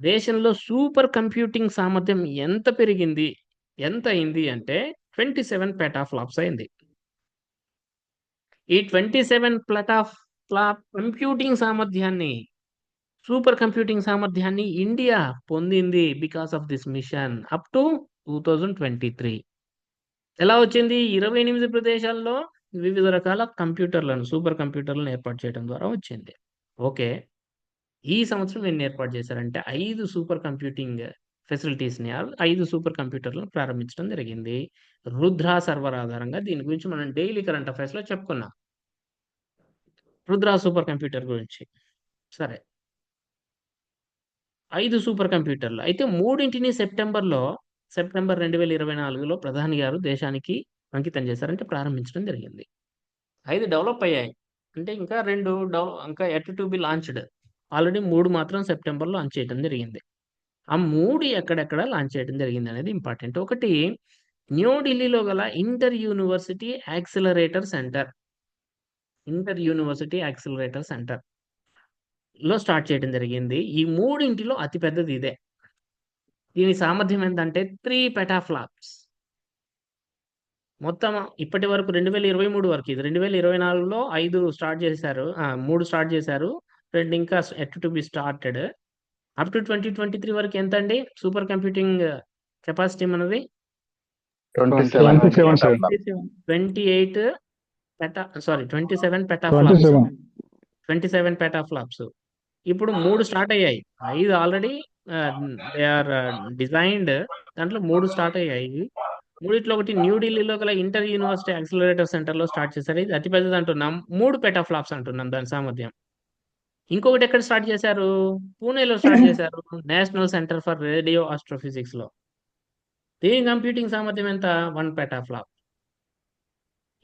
దేశంలో సూపర్ కంప్యూటింగ్ సామర్థ్యం ఎంత పెరిగింది, ఎంత అయింది అంటే 27 పెటాఫ్లాప్స్ అయింది. ఈ 27 పెటాఫ్లాప్ కంప్యూటింగ్ సామర్థ్యాన్ని, సూపర్ కంప్యూటింగ్ సామర్థ్యాన్ని ఇండియా పొందింది because of this mission up to 2023. ఎలా వచ్చింది? 28 ప్రదేశాల్లో వివిధ రకాల కంప్యూటర్లను, సూపర్ కంప్యూటర్లను ఏర్పాటు చేయడం ద్వారా వచ్చింది. ఓకే, ఈ సంవత్సరం ఎన్ని ఏర్పాటు చేశారంటే 5 సూపర్ కంప్యూటింగ్ ఫెసిలిటీస్ని, 5 సూపర్ కంప్యూటర్లను ప్రారంభించడం జరిగింది. రుద్ర సర్వర్ ఆధారంగా. దీని గురించి మనం డైలీ కరెంట్ అఫైర్స్లో చెప్పుకున్నాం, రుద్ర సూపర్ కంప్యూటర్ గురించి. సరే, 5 సూపర్ కంప్యూటర్లు అయితే 3ని సెప్టెంబర్ 2024లో ప్రధాని గారు దేశానికి అంకితం చేశారంటే ప్రారంభించడం జరిగింది. 5 డెవలప్ అయ్యాయి అంటే ఇంకా 2 ఇంకా at to be launched. Already 3 మాత్రం సెప్టెంబర్లో లాంచ్ చేయడం జరిగింది. ఆ 3 ఎక్కడెక్కడ లాంచ్ చేయడం జరిగింది అనేది ఇంపార్టెంట్. ఒకటి న్యూఢిల్లీలో గల ఇంటర్ యూనివర్సిటీ యాక్సిలరేటర్ సెంటర్ లో స్టార్ట్ చేయడం జరిగింది. ఈ 3 అతి పెద్దది ఇదే. దీని సామర్థ్యం ఏంటంటే 3 పెటాఫ్లాప్స్. మొత్తం ఇప్పటి వరకు 2023 వరకు, ఇది 2024లో 5 స్టార్ట్ చేశారు, 3 స్టార్ట్ చేశారు, 2 ఇంకా at to be started. Up to 2023 వరకు ఎంత అండి సూపర్ కంప్యూటింగ్ కెపాసిటీ మనది? 27 పెటాఫ్లాప్స్. 27 పెటాఫ్లాప్స్. ఇప్పుడు 3 స్టార్ట్ అయ్యాయి, 5 ఆల్రెడీ దే ఆర్ డిజైన్డ్. దాంట్లో 3 స్టార్ట్ అయ్యాయి. 3లో ఒకటి న్యూఢిల్లీలో గల ఇంటర్ యూనివర్సిటీ యాక్సిలరేటర్ సెంటర్లో స్టార్ట్ చేశారు. ఇది అతి పెద్దది అంటున్నాం, 3 పెటాఫ్లాప్స్ అంటున్నాం దాని సామర్థ్యం. ఇంకొకటి ఎక్కడ స్టార్ట్ చేశారు? పూణేలో స్టార్ట్ చేశారు, national centre for radio astrophysics లో. దీని కంప్యూటింగ్ సామర్థ్యం ఎంత? 1 పెటాఫ్లాప్.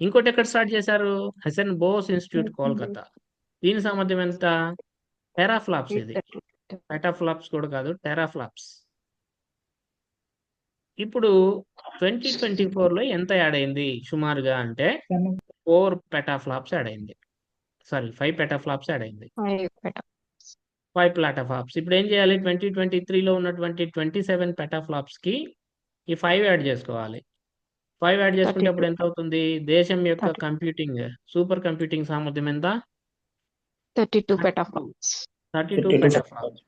ఇంకోటి ఎక్కడ స్టార్ట్ చేశారు? హసన్ బోస్ ఇన్స్టిట్యూట్ కోల్కతా. దీని సామర్థ్యం ఎంత? టెరాఫ్లాప్స్. ఇది పెటాఫ్లాప్స్ కూడా కాదు, టెరాఫ్లాప్స్. ఇప్పుడు 2024లో ఎంత యాడ్ అయింది సుమారుగా అంటే 4 పెటాఫ్లాప్స్ యాడ్ అయింది. సారీ 5 పెటాఫ్లాప్స్ యాడ్ అయింది. 5 పెటాఫ్లాప్స్. ఇప్పుడు ఏం చేయాలి? 2023లో ఉన్నటువంటి 27 పెటాఫ్లాప్స్ కి ఈ 5 యాడ్ చేసుకోవాలి. 5 యాడ్ చేసుకుంటే అప్పుడు ఎంత అవుతుంది? దేశం యొక్క కంప్యూటింగ్, సూపర్ కంప్యూటింగ్ సామర్థ్యం ఎంత? 32 petaflops. 32 పెటాఫ్లాప్స్.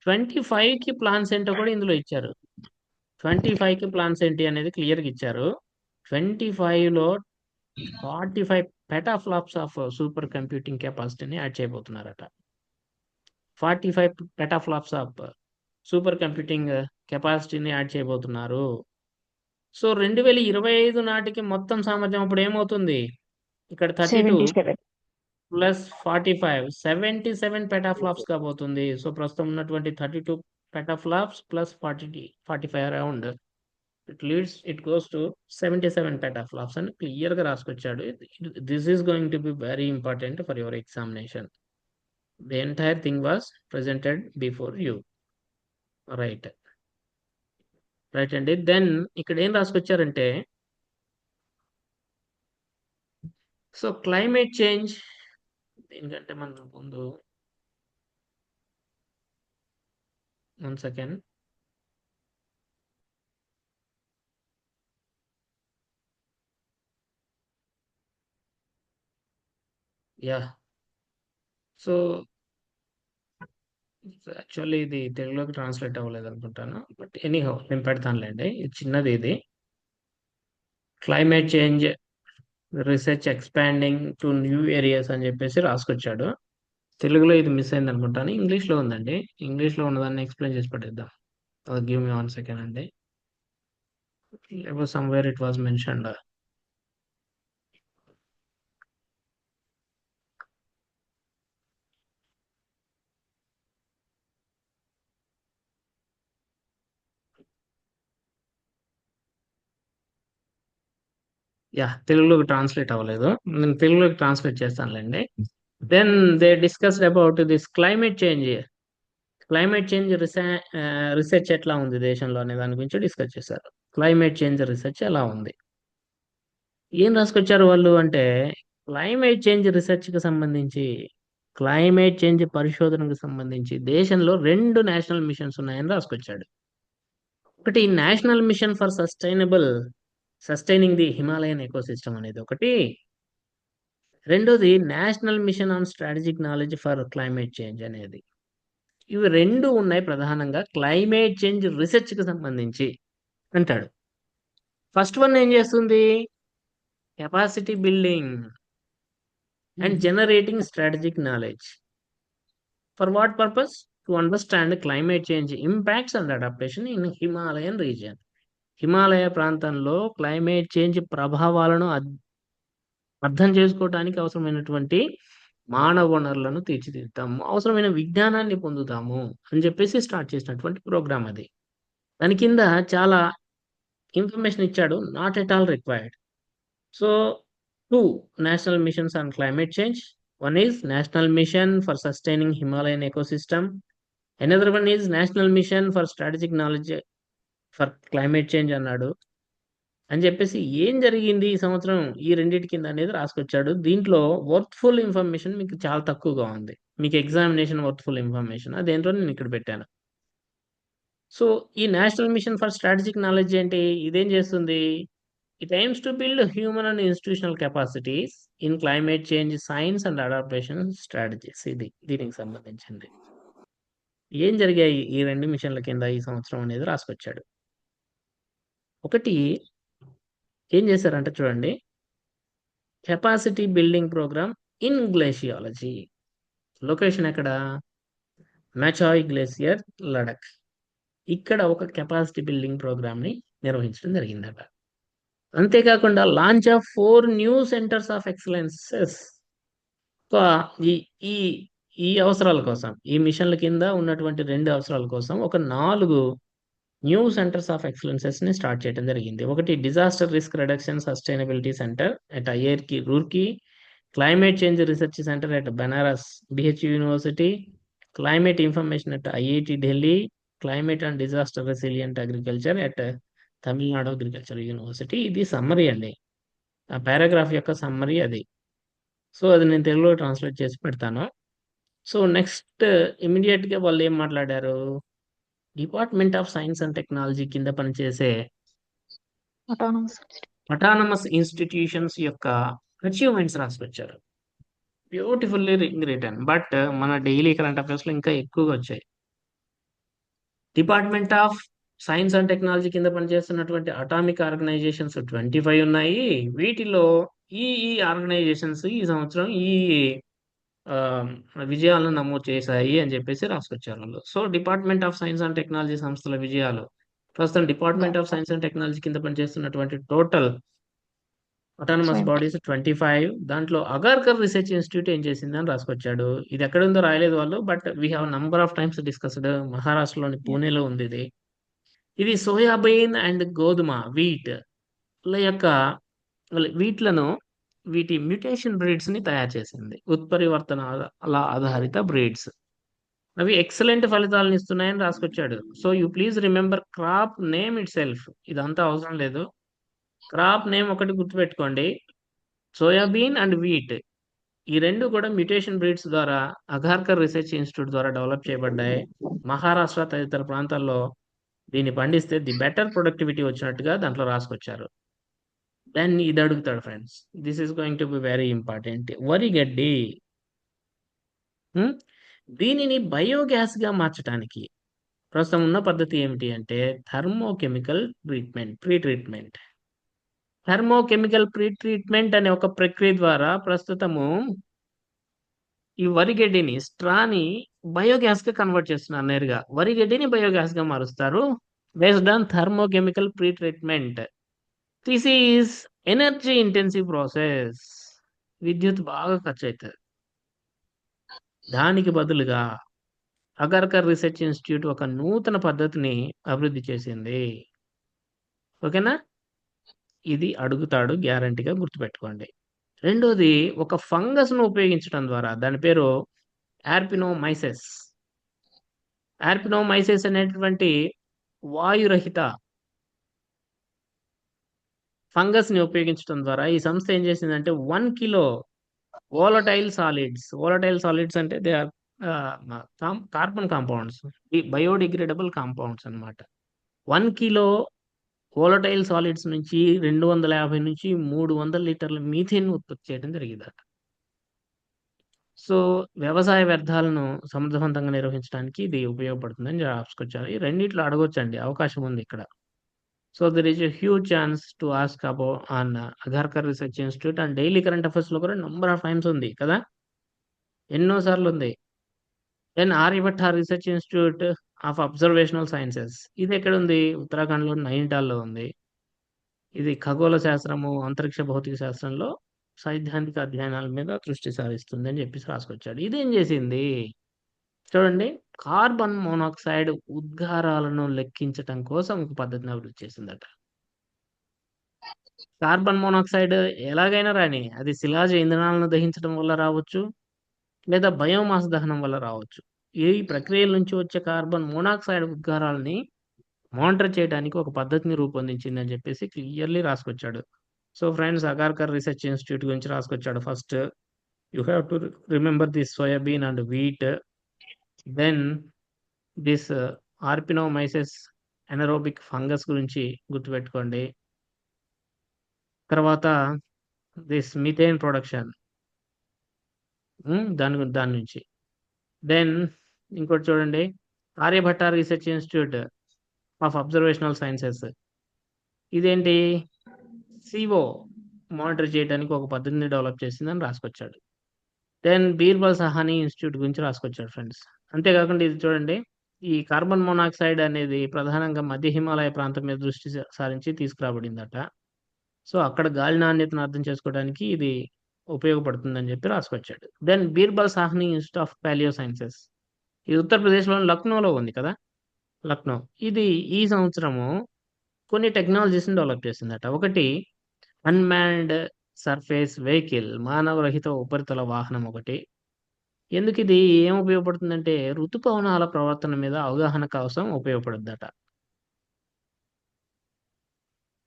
25కి ప్లాన్స్ ఏంటో కూడా ఇందులో ఇచ్చారు. 25కి ప్లాన్స్ ఏంటి అనేది క్లియర్గా ఇచ్చారు. 25లో 45 పెటాఫ్లాప్స్ ఆఫ్ సూపర్ కంప్యూటింగ్ కెపాసిటీని యాడ్ చేయబోతున్నారట. 45 పెటాఫ్లాప్స్ ఆఫ్ సూపర్ కంప్యూటింగ్ కెపాసిటీని యాడ్ చేయబోతున్నారు. సో 2025 నాటికి మొత్తం సామర్థ్యం అప్పుడు ఏమవుతుంది? ఇక్కడ 32 77. ప్లస్ 45 77 పెటాఫ్లాప్స్ కాబోతుంది. సో ప్రస్తుతం ఉన్నటువంటి 32 petaflops plus 45 around it goes to 77 petaflops అని క్లియర్ గా రాసుకొచ్చాడు. This is going to be very important for your examination. The entire thing was presented before you. Right right అండి. దెన్ ఇక్కడ ఏం రాసుకొచ్చారంటే, సో క్లైమేట్ చేంజ్, దీనికంటే మనం ముందు 1 సెకండ్. యా, సో యాక్చువల్లీ ఇది తెలుగులోకి ట్రాన్స్లేట్ అవ్వలేదు అనుకుంటాను, బట్ ఎనీహౌ నేను పెడతానులేండి. ఇది చిన్నది. ఇది climate change research expanding to new areas అని చెప్పేసి రాసుకొచ్చాడు. తెలుగులో ఇది మిస్ అయింది అనుకుంటాను. ఇంగ్లీష్లో ఉందండి. ఇంగ్లీష్లో ఉన్నదాన్ని ఎక్స్ప్లెయిన్ చేసి పెట్టేద్దాం. గివ్ మీ 1 సెకండ్ అండి. Somewhere it was mentioned. Yeah, తెలుగులోకి ట్రాన్స్లేట్ అవ్వలేదు. నేను తెలుగులోకి ట్రాన్స్లేట్ చేస్తానులేండి. Then they discussed about this climate change. Climate change research ఎట్లా ఉంది దేశంలో అనే దాని గురించి డిస్కస్ చేశారు. క్లైమేట్ చేంజ్ రీసెర్చ్ ఎలా ఉంది, ఏం రాసుకొచ్చారు వాళ్ళు అంటే, క్లైమేట్ చేంజ్ రీసెర్చ్ కి సంబంధించి, క్లైమేట్ చేంజ్ పరిశోధనకు సంబంధించి దేశంలో 2 నేషనల్ మిషన్స్ ఉన్నాయని రాసుకొచ్చాడు. ఒకటి national mission for sustaining the Himalayan ecosystem అనేది ఒకటి, రెండోది national mission on strategic knowledge for climate change అనేది. ఇవి 2 ఉన్నాయి ప్రధానంగా క్లైమేట్ చేంజ్ రీసెర్చ్ కి సంబంధించి అంటాడు. ఫస్ట్ వన్ ఏం చేస్తుంది? Capacity building and generating strategic knowledge. For what purpose? To understand climate change impacts and adaptation in Himalayan region. Himalaya ప్రాంతంలో క్లైమేట్ చేంజ్ ప్రభావాలను అర్థం చేసుకోవడానికి అవసరమైనటువంటి మానవ వనరులను తీర్చిదిద్దాము, అవసరమైన విజ్ఞానాన్ని పొందుతాము అని చెప్పేసి స్టార్ట్ చేసినటువంటి ప్రోగ్రామ్ అది. దాని కింద చాలా ఇన్ఫర్మేషన్ ఇచ్చాడు, not at all required. So 2 national machines on climate change. One is National Mission for Sustaining Himalayan Ecosystem. Another one is National Mission for Strategic Knowledge for Climate Change అన్నాడు. అని చెప్పేసి ఏం జరిగింది ఈ సంవత్సరం ఈ రెండింటి కింద అనేది రాసుకొచ్చాడు. దీంట్లో వర్త్ఫుల్ ఇన్ఫర్మేషన్ మీకు చాలా తక్కువగా ఉంది. మీకు ఎగ్జామినేషన్ వర్త్ఫుల్ ఇన్ఫర్మేషన్ అదేంటో నేను ఇక్కడ పెట్టాను. సో ఈ national mission for strategic knowledge ఏంటి? ఇదేం చేస్తుంది? It aims to build human and institutional capacities in climate change science and adaptation strategies. ఇది దీనికి సంబంధించింది. ఏం జరిగాయి ఈ 2 మిషన్ల కింద ఈ సంవత్సరం అనేది రాసుకొచ్చాడు. ఒకటి ఏం చేశారంటే చూడండి, capacity building programme in glaciology. Location ఎక్కడ? మెచాయ్ గ్లేసియర్, లడక్. ఇక్కడ ఒక కెపాసిటీ బిల్డింగ్ ప్రోగ్రామ్ ని నిర్వహించడం జరిగిందట. అంతేకాకుండా launch of 4 new centres of excellences. ఈ ఈ ఈ అవసరాల కోసం, ఈ మిషన్ల కింద ఉన్నటువంటి 2 అవసరాల కోసం ఒక 4 న్యూ సెంటర్స్ ఆఫ్ ఎక్సలెన్సెస్ ని స్టార్ట్ చేయడం జరిగింది. ఒకటి disaster risk reduction sustainability centre at IIT Roorkee, climate change research centre at Banaras BHU university, climate information at IIT Delhi, climate and disaster resilient agriculture at Tamil Nadu agriculture university. ఇది సమ్మరీ అండి, ఆ పారాగ్రాఫ్ యొక్క సమ్మరీ అది. సో అది నేను తెలుగులో ట్రాన్స్లేట్ చేసి పెడతాను. సో నెక్స్ట్ ఇమీడియట్ గా వాళ్ళు ఏం మాట్లాడారు? Department of science and technology కింద పనిచేసే Autonomous. అటానమస్ ఇన్స్టిట్యూషన్స్ యొక్క అచీవ్మెంట్స్ రాసుకొచ్చారు. బ్యూటిఫుల్లీ రిటర్న్, బట్ మన డైలీ కరెంట్ అఫైర్స్ లో ఇంకా ఎక్కువగా వచ్చాయి. Department of science and technology కింద పనిచేస్తున్నటువంటి అటామిక్ ఆర్గనైజేషన్స్ 25 ఉన్నాయి. వీటిలో ఈ ఆర్గనైజేషన్స్ ఈ సంవత్సరం ఈ ఆ, విజయాలను నమోదు చేశాయి అని చెప్పేసి రాసుకొచ్చారు వాళ్ళు. So department of science and technology సంస్థల విజయాలు ప్రస్తుతం department of science and technology కింద పనిచేస్తున్నటువంటి టోటల్ అటానమస్ 20. బాడీస్ 25. దాంట్లో అగార్కర్ రీసెర్చ్ ఇన్స్టిట్యూట్ ఏం చేసిందని రాసుకొచ్చాడు. ఇది ఎక్కడ ఉందో రాయలేదు వాళ్ళు, but we have number of times discussed. మహారాష్ట్రలోని Yeah. పూణేలో ఉంది ఇది. ఇది సోయాబీన్ అండ్ గోధుమ వీట్ ల యొక్క వీట్లను వీటి మ్యూటేషన్ బ్రీడ్స్ ని తయారు చేసింది. ఉత్పరివర్తన ఆధారిత బ్రీడ్స్ అవి ఎక్సలెంట్ ఫలితాలను ఇస్తున్నాయని రాసుకొచ్చాడు. So you please remember crop name itself. ఇదంతా అవసరం లేదు. క్రాప్ నేమ్ ఒకటి గుర్తుపెట్టుకోండి. సోయాబీన్ అండ్ వీట్ ఈ రెండు కూడా మ్యూటేషన్ బ్రీడ్స్ ద్వారా అగార్కర్ రీసెర్చ్ ఇన్స్టిట్యూట్ ద్వారా డెవలప్ చేయబడ్డాయి. మహారాష్ట్ర తదితర ప్రాంతాల్లో దీన్ని పండిస్తే ది బెటర్ ప్రొడక్టివిటీ వచ్చినట్టుగా దాంట్లో రాసుకొచ్చారు. దెన్ ఇది అడుగుతాడు friends, this is going to be very important. వరి గడ్డి దీనిని బయోగ్యాస్ గా మార్చడానికి ప్రస్తుతం ఉన్న పద్ధతి ఏమిటి అంటే thermochemical pre treatment. Thermochemical pre treatment అనే ఒక ప్రక్రియ ద్వారా ప్రస్తుతము ఈ వరిగడ్డిని స్ట్రాని బయోగ్యాస్ గా కన్వర్ట్ చేస్తున్నారు. నేరుగా వరిగడ్డిని బయోగ్యాస్ గా మారుస్తారు based on thermochemical pre treatment. This is energy intensive process. విద్యుత్ బాగా ఖర్చు అవుతుంది. దానికి బదులుగా అగర్కర్ రీసెర్చ్ ఇన్స్టిట్యూట్ ఒక నూతన పద్ధతిని అభివృద్ధి చేసింది. ఓకేనా? ఇది అడుగుతాడు, గ్యారంటీగా గుర్తుపెట్టుకోండి. రెండోది, ఒక ఫంగస్ ను ఉపయోగించడం ద్వారా, దాని పేరు యార్పినోమైసెస్. యార్పినోమైసెస్ అనేటువంటి వాయురహిత ఫంగస్ ని ఉపయోగించడం ద్వారా ఈ సంస్థ ఏం చేసిందంటే 1 కిలో వోలటైల్ సాలిడ్స్ అంటే they are carbon compounds, biodegradable compounds అన్నమాట. 1 కిలో వోలటైల్ సాలిడ్స్ నుంచి 250 నుంచి 300 లీటర్ల మీథేన్ ఉత్పత్తి చేయడం జరిగిందట. సో వ్యవసాయ వ్యర్థాలను సమర్థవంతంగా నిర్వహించడానికి ఇది ఉపయోగపడుతుందని రాసుకొచ్చారు. ఈ రెండిట్లో అడగొచ్చండి, అవకాశం ఉంది ఇక్కడ. So there is a huge chance to ask about on Agharkar research institute. And daily current affairs లో కూడా నంబర్ ఆఫ్ టైమ్స్ ఉంది కదా, ఎన్నో సార్లు ఉంది. Then Aryabhatta research institute of observational sciences, ఇది ఎక్కడ ఉంది? ఉత్తరాఖండ్ లో నైనిటాల్లో ఉంది. ఇది ఖగోళ శాస్త్రము, అంతరిక్ష భౌతిక శాస్త్రంలో సైద్ధాంతిక అధ్యయనాల మీద దృష్టి సారిస్తుంది అని చెప్పేసి రాసుకొచ్చాడు. ఇదేం చేసింది చూడండి, కార్బన్ మోనాక్సైడ్ ఉద్గారాలను లెక్కించటం కోసం ఒక పద్ధతిని అభివృద్ధి చేసిందట. కార్బన్ మోనాక్సైడ్ ఎలాగైనా రాని, అది శిలాజ ఇంధనాలను దహించడం వల్ల రావచ్చు, లేదా బయోమాస్ దహనం వల్ల రావచ్చు. ఈ ప్రక్రియల నుంచి వచ్చే కార్బన్ మోనాక్సైడ్ ఉద్గారాలని మానిటర్ చేయడానికి ఒక పద్ధతిని రూపొందించింది అని చెప్పేసి క్లియర్లీ రాసుకొచ్చాడు. So friends, Agharkar research institute గురించి రాసుకొచ్చాడు. First you have to remember this soybean and wheat, then this Orpinomyces anaerobic fungus గురించి గుర్తుపెట్టుకోండి. తర్వాత దిస్ మిథేన్ ప్రొడక్షన్, దాని నుంచి. దెన్ ఇంకోటి చూడండి, Aryabhatta research institute of observational sciences, ఇదేంటి? సిఓ మానిటర్ చేయడానికి ఒక పద్ధతిని డెవలప్ చేసిందని రాసుకొచ్చాడు. దెన్ బీర్బల్ సహానీ ఇన్స్టిట్యూట్ గురించి రాసుకొచ్చాడు ఫ్రెండ్స్. అంతేకాకుండా ఇది చూడండి, ఈ కార్బన్ మోనాక్సైడ్ అనేది ప్రధానంగా మధ్య హిమాలయ ప్రాంతం మీద దృష్టి సారించి తీసుకురాబడిందట. సో అక్కడ గాలి నాణ్యతను అర్థం చేసుకోవడానికి ఇది ఉపయోగపడుతుందని చెప్పి రాసుకొచ్చాడు. Then Birbal Sahni institute of palaeosciences, ఇది ఉత్తరప్రదేశ్లోని లక్నోలో ఉంది కదా, లక్నో. ఇది ఈ సంవత్సరము కొన్ని టెక్నాలజీస్ని డెవలప్ చేసిందట. ఒకటి అన్మాన్డ్ సర్ఫేస్ వెహికల్, మానవరహిత ఉపరితల వాహనం ఒకటి. ఎందుకు ఇది ఏం ఉపయోగపడుతుందంటే ఋతుపవనాల ప్రవర్తన మీద అవగాహన కోసం ఉపయోగపడుద్దట.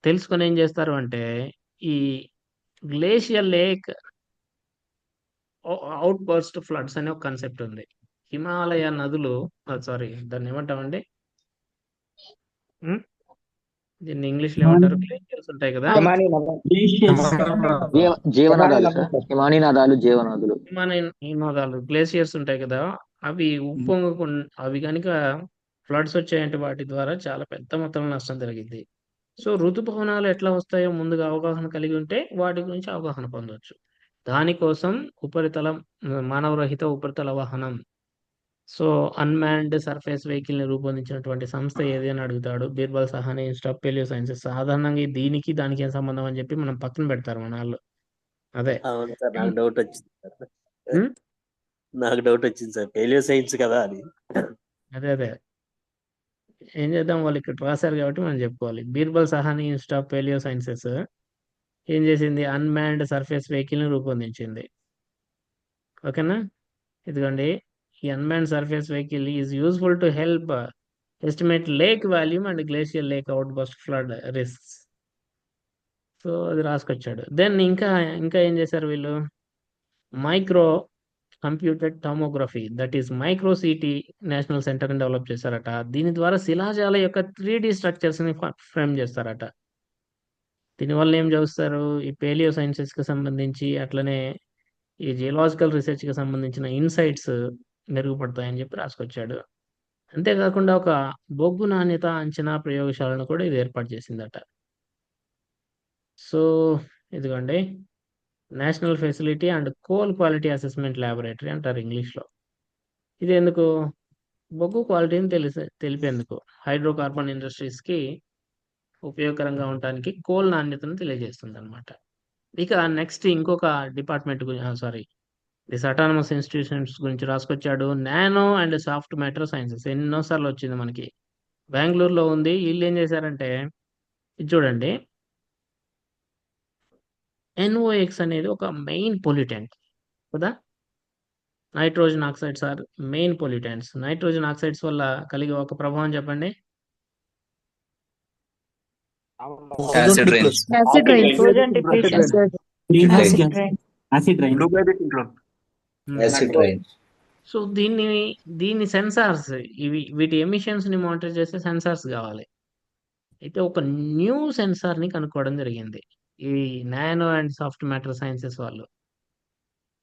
తెలుసుకొని ఏం చేస్తారు అంటే, ఈ glacial lake out burst floods అనే ఒక కాన్సెప్ట్ ఉంది. హిమాలయ నదులు, సారీ దాన్ని ఏమంటామండి, దీన్ని ఇంగ్లీష్ లో ఏమంటారు? గ్లేషియర్స్ ఉంటాయి కదా, హిమానీ నదం. జీవనాదాలు సార్, హిమానీనాదాలు జీవనాదులు. హిమాలయాలు గ్లేషియర్స్ ఉంటాయి కదా, అవి ఉప్పొంగకుండా, అవి కనుక ఫ్లడ్స్ వచ్చాయంటే వాటి ద్వారా చాలా పెద్ద మొత్తంలో నష్టం జరిగింది. సో ఋతుపవనాలు ఎట్లా వస్తాయో ముందుగా అవగాహన కలిగి ఉంటే వాటి గురించి అవగాహన పొందవచ్చు. దానికోసం ఉపరితలం మానవరహిత ఉపరితల వాహనం, సో అన్మాన్డ్ సర్ఫేస్ వెహికల్ ని రూపొందించినటువంటి సంస్థ ఏది అని అడుగుతాడు. Birbal Sahni institute of palaeosciences. సాధారణంగా దీనికి దానికి ఏం సంబంధం అని చెప్పి మనం పక్కన పెడతారు మన వాళ్ళు. అదే అవును సార్, నాకు డౌట్ వచ్చింది సార్. ఉమ్, నాకు డౌట్ వచ్చింది సార్, పేలియో సైన్స్ కదా అని. అదే ఏం చేద్దాం, వాళ్ళు ఇక్కడ రాశారు కాబట్టి మనం చెప్పుకోవాలి. Birbal Sahni institute of palaeosciences ఏం చేసింది? అన్మాన్డ్ సర్ఫేస్ వెహికల్ ని రూపొందించింది. ఓకేనా? ఇదిగోండి, ఈ unmanned surface vehicle is useful to help estimate lake volume and glacier lake outburst flood risks. So అది రాసుకొచ్చాడు. దెన్ ఇంకా ఇంకా ఏం చేశారు వీళ్ళు? Micro computed tomography, that is micro CT national centre ని డెవలప్ చేశారట. దీని ద్వారా శిలాజాల యొక్క 3D స్ట్రక్చర్స్ ని ఫ్రేమ్ చేస్తారట. దీనివల్ల ఏం చూస్తారు? ఈ పేలియో సైన్సెస్ కి సంబంధించి, అట్లనే ఈ జియోలాజికల్ రీసెర్చ్ కి సంబంధించిన ఇన్సైట్స్ మెరుగుపడతాయని చెప్పి రాసుకొచ్చాడు. అంతేకాకుండా ఒక బొగ్గు నాణ్యత అంచనా ప్రయోగశాలను కూడా ఇది ఏర్పాటు చేసిందట. సో ఇదిగోండి, national facility and coal quality assessment laboratory అంటారు ఇంగ్లీష్లో. ఇది ఎందుకు? బొగ్గు క్వాలిటీని తెలిపేందుకు, హైడ్రోకార్బన్ ఇండస్ట్రీస్కి ఉపయోగకరంగా ఉండటానికి కోల్ నాణ్యతను తెలియజేస్తుంది అనమాట. ఇక నెక్స్ట్ ఇంకొక డిపార్ట్మెంట్ గురించి, దిస్ అటానమస్ ఇన్స్టిట్యూషన్స్ గురించి రాసుకొచ్చాడు. Nano and soft matter sciences ఎన్నోసార్లు వచ్చింది మనకి. బెంగళూరులో ఉంది. వీళ్ళు ఏం చేశారంటే, ఇది చూడండి, NOx అనేది ఒక మెయిన్ పొల్యూటెంట్ కదా. Nitrogen oxides are main pollutants. Nitrogen oxides వల్ల కలిగే ఒక ప్రభావం చెప్పండి. Acid rain. Acid rain. Nitrogen depletion. Greenhouse Acid gas. rain. Acid rain. Acid rain. So దీన్ని సెన్సార్స్, వీటి ఎమిషన్స్ ని మానిటర్ చేసే సెన్సార్స్ కావాలి. అయితే ఒక న్యూ సెన్సార్ ని కనుక్కోవడం జరిగింది ఈ nano and soft matter sciences వాళ్ళు.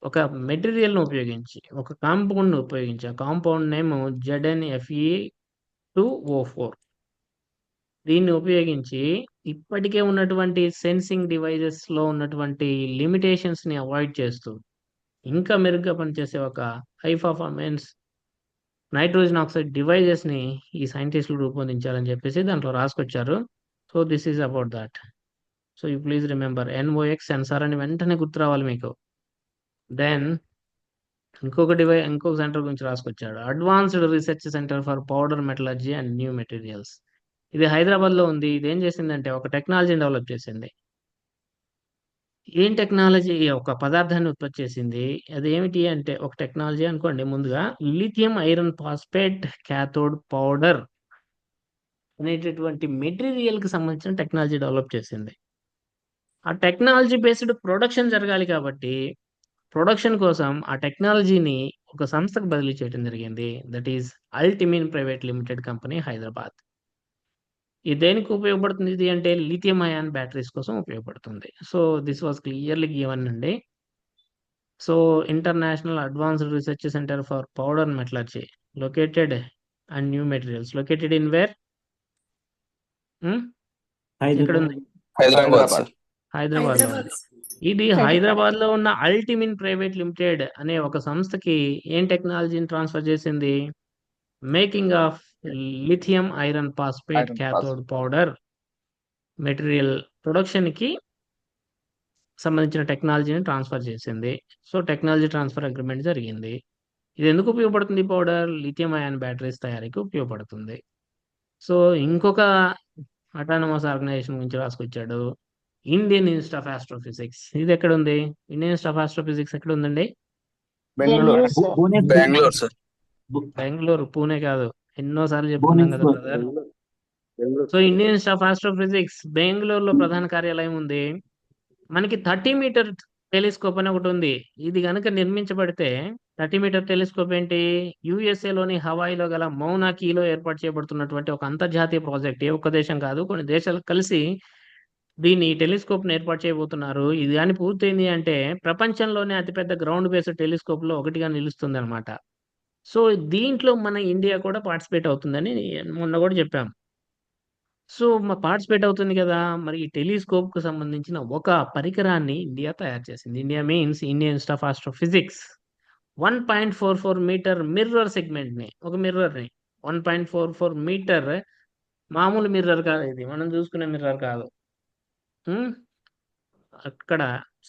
ఒక మెటీరియల్ ను ఉపయోగించి, ఒక కాంపౌండ్ ను ఉపయోగించి, ఆ కాంపౌండ్ నేమ్ ZnFe2O4. దీన్ని ఉపయోగించి ఇప్పటికే ఉన్నటువంటి సెన్సింగ్ డివైజెస్ లో ఉన్నటువంటి లిమిటేషన్స్ ని అవాయిడ్ చేస్తూ ఇంకా మెరుగ్గా పనిచేసే ఒక high performance nitrogen oxide devices ని ఈ సైంటిస్టులు రూపొందించారని చెప్పేసి దాంట్లో రాసుకొచ్చారు. So this is about that. So you please remember NOx sensor అని వెంటనే గుర్తు రావాలి మీకు. దెన్ ఇంకొక సెంటర్ గురించి రాసుకొచ్చాడు, advanced research centre for powder metallurgy and new materials. ఇది హైదరాబాద్ లో ఉంది. ఇది ఏం చేసిందంటే ఒక టెక్నాలజీని డెవలప్ చేసింది. ఏం టెక్నాలజీ? ఒక పదార్థాన్ని ఉత్పత్తి చేసింది. అది ఏమిటి అంటే, ఒక టెక్నాలజీ అనుకోండి. ముందుగా lithium iron phosphate cathode powder అనేటటువంటి మెటీరియల్ కి సంబంధించిన టెక్నాలజీ డెవలప్ చేసింది. ఆ టెక్నాలజీ బేస్డ్ ప్రొడక్షన్ జరగాలి కాబట్టి ప్రొడక్షన్ కోసం ఆ టెక్నాలజీని ఒక సంస్థకు బదిలీ చేయడం జరిగింది. That is Altmin private limited company, Hyderabad. ఇది దేనికి ఉపయోగపడుతుంది? ఇది అంటే లిథియం అయాన్ బ్యాటరీస్ కోసం ఉపయోగపడుతుంది. So this was clearly given అండి. So international advanced research centre for powder metallurgy located and new materials located in where? ఎక్కడ ఉంది? హైదరాబాద్ సార్. హైదరాబాద్ లో ఉంది. ఇది హైదరాబాద్ లో ఉన్న అల్టిమిన్ ప్రైవేట్ లిమిటెడ్ అనే ఒక సంస్థకి ఏం టెక్నాలజీని ట్రాన్స్ఫర్ చేసింది? Making of lithium iron phosphate cathode powder material production కి సంబంధించిన టెక్నాలజీని ట్రాన్స్ఫర్ చేసింది. సో టెక్నాలజీ ట్రాన్స్ఫర్ అగ్రిమెంట్ జరిగింది. ఇది ఎందుకు ఉపయోగపడుతుంది? పౌడర్ లిథియం అయాన్ బ్యాటరీస్ తయారీకి ఉపయోగపడుతుంది. సో ఇంకొక అటానమస్ ఆర్గనైజేషన్ గురించి రాసుకొచ్చాడు, ఇండియన్ ఇన్స్టిట్యూట్ ఆఫ్ ఆస్ట్రోఫిజిక్స్. ఇది ఎక్కడ ఉంది? ఇండియన్ ఇన్స్టిట్యూట్ ఆఫ్ ఆస్ట్రోఫిజిక్స్ ఎక్కడ ఉందండి? Bangalore, sir. Bengaluru sir. Bengaluru, Pune కాదు. ఎన్నోసార్లు చెప్పుకున్నాం కదా brother. So Indian institute of astrophysics బెంగళూరులో ప్రధాన కార్యాలయం ఉంది. మనకి 30 మీటర్ టెలిస్కోప్ అని ఒకటి ఉంది. ఇది కనుక నిర్మించబడితే 30 మీటర్ టెలిస్కోప్ ఏంటి? USA లోని హవాయిలో గల మౌనా కీలో ఏర్పాటు చేయబడుతున్నటువంటి ఒక అంతర్జాతీయ ప్రాజెక్ట్. ఏ ఒక్క దేశం కాదు, కొన్ని దేశాలు కలిసి దీన్ని టెలిస్కోప్ ఏర్పాటు చేయబోతున్నారు. ఇది కానీ పూర్తయింది అంటే ప్రపంచంలోనే అతిపెద్ద గ్రౌండ్ బేస్డ్ టెలిస్కోప్ లో ఒకటిగా నిలుస్తుంది అనమాట. సో దీంట్లో మన ఇండియా కూడా పార్టిసిపేట్ అవుతుందని మొన్న కూడా చెప్పాం. సో పార్టిసిపేట్ అవుతుంది కదా. మరి ఈ టెలిస్కోప్ కు సంబంధించిన ఒక పరికరాన్ని ఇండియా తయారు చేసింది. India means Indian institute of astrophysics. 1.44 metre mirror segment ని, ఒక మిర్రర్ ని 1.44 మీటర్, మామూలు మిర్రర్ కాదు, ఇది మనం చూసుకునే మిర్రర్ కాదు. ఉమ్, అక్కడ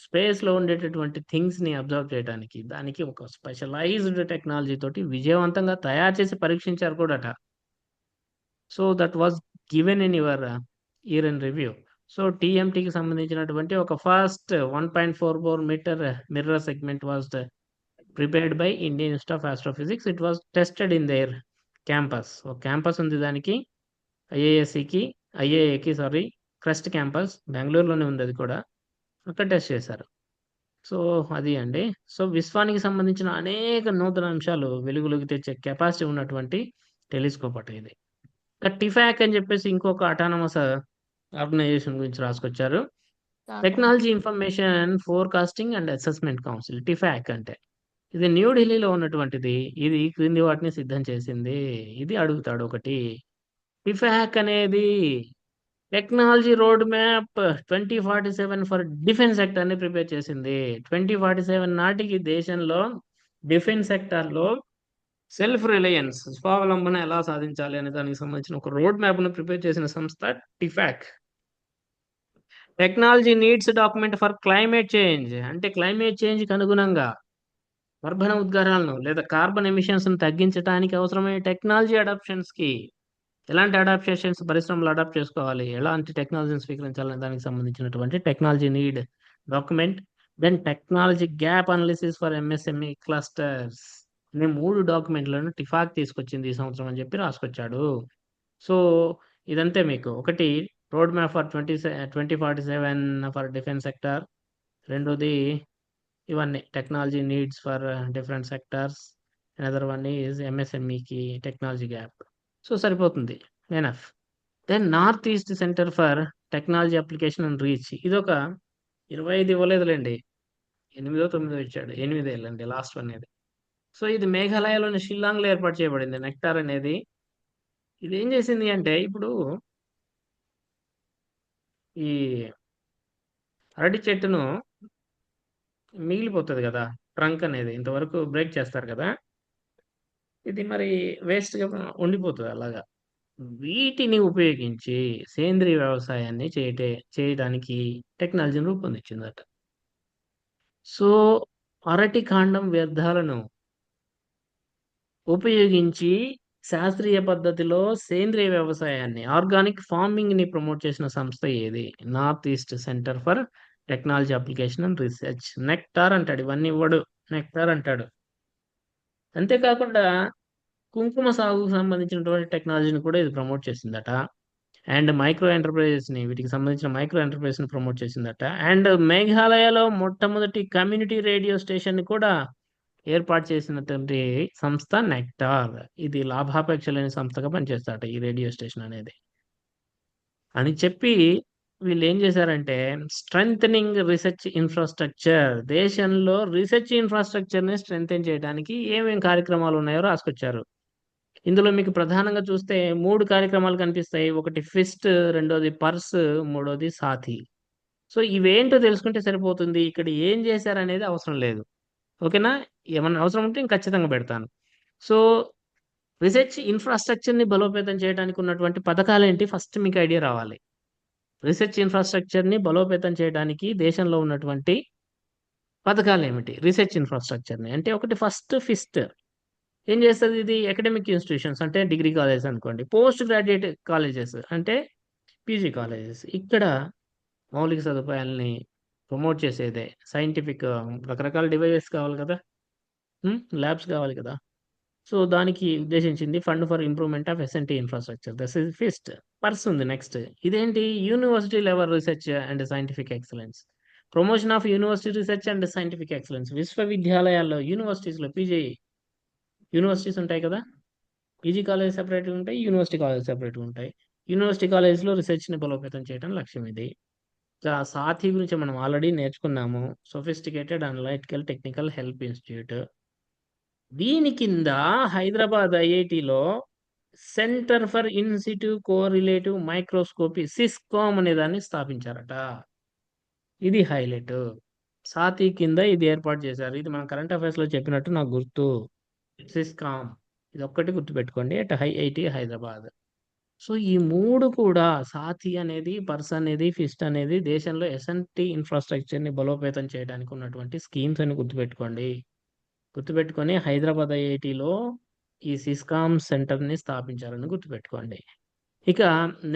స్పేస్ లో ఉండేటటువంటి థింగ్స్ ని అబ్జర్వ్ చేయడానికి దానికి ఒక స్పెషలైజ్డ్ టెక్నాలజీ తోటి విజయవంతంగా తయారు చేసి పరీక్షించారు కూడాట. So that was given in your year in review. So టీఎంటీకి సంబంధించినటువంటి ఒక first 1.44 metre mirror segment was prepared by Indian institute of astrophysics. It was tested in their campus. ఒక క్యాంపస్ ఉంది దానికి, ఐఏఏకి సారీ, క్రెస్ట్ క్యాంపస్ బెంగళూరులోనే ఉంది, అది కూడా అక్కడ టెస్ట్ చేశారు. సో అది అండి. సో విశ్వానికి సంబంధించిన అనేక నూతన అంశాలు వెలుగులోకి తెచ్చే కెపాసిటీ ఉన్నటువంటి టెలిస్కోప్ అట ఇది. టిఫాక్ అని చెప్పేసి ఇంకొక అటానమస్ ఆర్గనైజేషన్ గురించి రాసుకొచ్చారు. Technology information forecasting and assessment council, TIFAC అంటే. ఇది న్యూఢిల్లీలో ఉన్నటువంటిది. ఇది క్రింది వాటిని సిద్ధం చేసింది. ఇది అడుగుతాడు ఒకటి. టిఫాక్ అనేది technology road map 2047 for defence sector ని ప్రిపేర్ చేసింది. 2047 నాటికి దేశంలో డిఫెన్స్ సెక్టర్ లో సెల్ఫ్ రిలయన్స్, స్వావలంబన ఎలా సాధించాలి అనే దానికి సంబంధించిన ఒక రోడ్ మ్యాప్ ను ప్రిపేర్ చేసిన సంస్థ TIFAC. Technology needs document for climate change, అంటే క్లైమేట్ చేంజ్ కి అనుగుణంగా కర్బన ఉద్గారాలను లేదా కార్బన్ ఎమిషన్స్ తగ్గించడానికి అవసరమైన టెక్నాలజీ అడాప్షన్స్ కి, ఎలాంటి అడాప్టేషన్స్ పరిశ్రమలు అడాప్ట్ చేసుకోవాలి, ఎలాంటి టెక్నాలజీని స్వీకరించాలనే దానికి సంబంధించినటువంటి technology need document. Then technology gap analysis for MSME clusters అనే 3 డాక్యుమెంట్లను టిఫాక్ తీసుకొచ్చింది ఈ సంవత్సరం అని చెప్పి రాసుకొచ్చాడు. సో ఇదంతే మీకు. ఒకటి road map for 2047 for defence sector, రెండోది ఇవన్నీ technology needs for different sectors, another one is ఎంఎస్ఎంఈకి టెక్నాలజీ గ్యాప్. సో సరిపోతుంది, enough. Then north east centre for technology application and reach, ఇదొక 25 ఇవ్వలేదులేండి, 8 9 ఇచ్చాడు, 8 ఏళ్ళండి లాస్ట్ వన్ అనేది. సో ఇది మేఘాలయలోని షిల్లాంగ్ లో ఏర్పాటు చేయబడింది. నెక్టార్ అనేది ఇది ఏం చేసింది అంటే, ఇప్పుడు ఈ అరటి చెట్టును మిగిలిపోతుంది కదా, ట్రంక్ అనేది ఇంతవరకు బ్రేక్ చేస్తారు కదా, ఇది మరి వేస్ట్ గా ఉండిపోతుంది అలాగా. వీటిని ఉపయోగించి సేంద్రియ వ్యవసాయాన్ని చేయడానికి టెక్నాలజీని రూపొందించిందట. సో అరటి కాండం వ్యర్థాలను ఉపయోగించి శాస్త్రీయ పద్ధతిలో సేంద్రియ వ్యవసాయాన్ని, ఆర్గానిక్ ఫార్మింగ్ ని ప్రమోట్ చేసిన సంస్థ ఏది? North east centre for technology application and research. Nectar అంటాడు, ఇవన్నీ ఇవ్వడు, నెక్టార్ అంటాడు. అంతేకాకుండా కుంకుమ సాగుకు సంబంధించినటువంటి టెక్నాలజీని కూడా ఇది ప్రమోట్ చేసిందట. అండ్ మైక్రో ఎంటర్ప్రైజెస్ ని, వీటికి సంబంధించిన మైక్రో ఎంటర్ప్రైజెస్ ని ప్రమోట్ చేసిందట. అండ్ మేఘాలయలో మొట్టమొదటి కమ్యూనిటీ రేడియో స్టేషన్ ని కూడా ఏర్పాటు చేసినటువంటి సంస్థ నెక్టార్. ఇది లాభాపేక్ష లేని సంస్థగా పనిచేస్తాట ఈ రేడియో స్టేషన్ అనేది. అని చెప్పి వీళ్ళు ఏం చేశారంటే, స్ట్రెంథనింగ్ రీసెర్చ్ ఇన్ఫ్రాస్ట్రక్చర్, దేశంలో రీసెర్చ్ ఇన్ఫ్రాస్ట్రక్చర్ ని స్ట్రెంథెన్ చేయడానికి ఏమేం కార్యక్రమాలు ఉన్నాయో రాసుకొచ్చారు. ఇందులో మీకు ప్రధానంగా చూస్తే 3 కార్యక్రమాలు కనిపిస్తాయి. ఒకటి ఫిస్ట్, రెండోది పర్స్, మూడోది సాథి. సో ఇవేంటో తెలుసుకుంటే సరిపోతుంది. ఇక్కడ ఏం చేశారనేది అవసరం లేదు, ఓకేనా? ఏమన్నా అవసరం ఉంటే నేను ఖచ్చితంగా పెడతాను. సో రీసెర్చ్ ఇన్ఫ్రాస్ట్రక్చర్ ని బలోపేతం చేయడానికి ఉన్నటువంటి పథకాలు ఏంటి, ఫస్ట్ మీకు ఐడియా రావాలి. రీసెర్చ్ ఇన్ఫ్రాస్ట్రక్చర్ ని బలోపేతం చేయడానికి దేశంలో ఉన్నటువంటి పథకాలు ఏమిటి? రీసెర్చ్ ఇన్ఫ్రాస్ట్రక్చర్ ని అంటే, ఒకటి ఫస్ట్ ఫిస్ట్ ఏం చేస్తుంది, ఇది అకాడమిక్ ఇన్స్టిట్యూషన్స్ అంటే డిగ్రీ కాలేజెస్ అనుకోండి, పోస్ట్ గ్రాడ్యుయేట్ కాలేజెస్ అంటే పీజీ కాలేజెస్, ఇక్కడ మౌలిక సదుపాయాలని ప్రమోట్ చేసేదే. సైంటిఫిక్ రకరకాల డివైజెస్ కావాలి కదా, ల్యాబ్స్ కావాలి కదా. సో దానికి ఉద్దేశించింది fund for improvement of S and T infrastructure. This is FIST. PURSE ఉంది నెక్స్ట్. ఇదేంటి, university level research and scientific excellence, promotion of university research and scientific excellence. విశ్వవిద్యాలయాల్లో, యూనివర్సిటీస్లో, పీజీ యూనివర్సిటీస్ ఉంటాయి కదా, పీజీ కాలేజ్ సెపరేట్గా ఉంటాయి, యూనివర్సిటీ కాలేజ్ సెపరేట్గా ఉంటాయి. యూనివర్సిటీ కాలేజ్లో రీసెర్చ్ని బలోపేతం చేయడం లక్ష్యం ఇది. సాథి గురించి మనం ఆల్రెడీ నేర్చుకున్నాము, sophisticated analytical technical help institute. దీని కింద హైదరాబాద్ ఐఐటిలో centre for in situ correlative microscopy CISCOM అనే దాన్ని స్థాపించారట. ఇది హైలైట్. సాతి కింద ఇది ఏర్పాటు చేశారు. ఇది మన కరెంట్ అఫైర్స్ లో చెప్పినట్టు నాకు గుర్తు. సిస్కామ్ ఇది ఒక్కటి గుర్తుపెట్టుకోండి అట్ ఐఐటి హైదరాబాద్. సో ఈ మూడు కూడా సాతి అనేది, పర్స్ అనేది, ఫిస్ట్ అనేది దేశంలో ఎస్ఎన్టీ ఇన్ఫ్రాస్ట్రక్చర్ ని బలోపేతం చేయడానికి ఉన్నటువంటి స్కీమ్స్ అని గుర్తుపెట్టుకోండి. గుర్తుపెట్టుకొని హైదరాబాద్ ఐఐటిలో ఈ సిస్కామ్ సెంటర్ ని స్థాపించారని గుర్తుపెట్టుకోండి. ఇక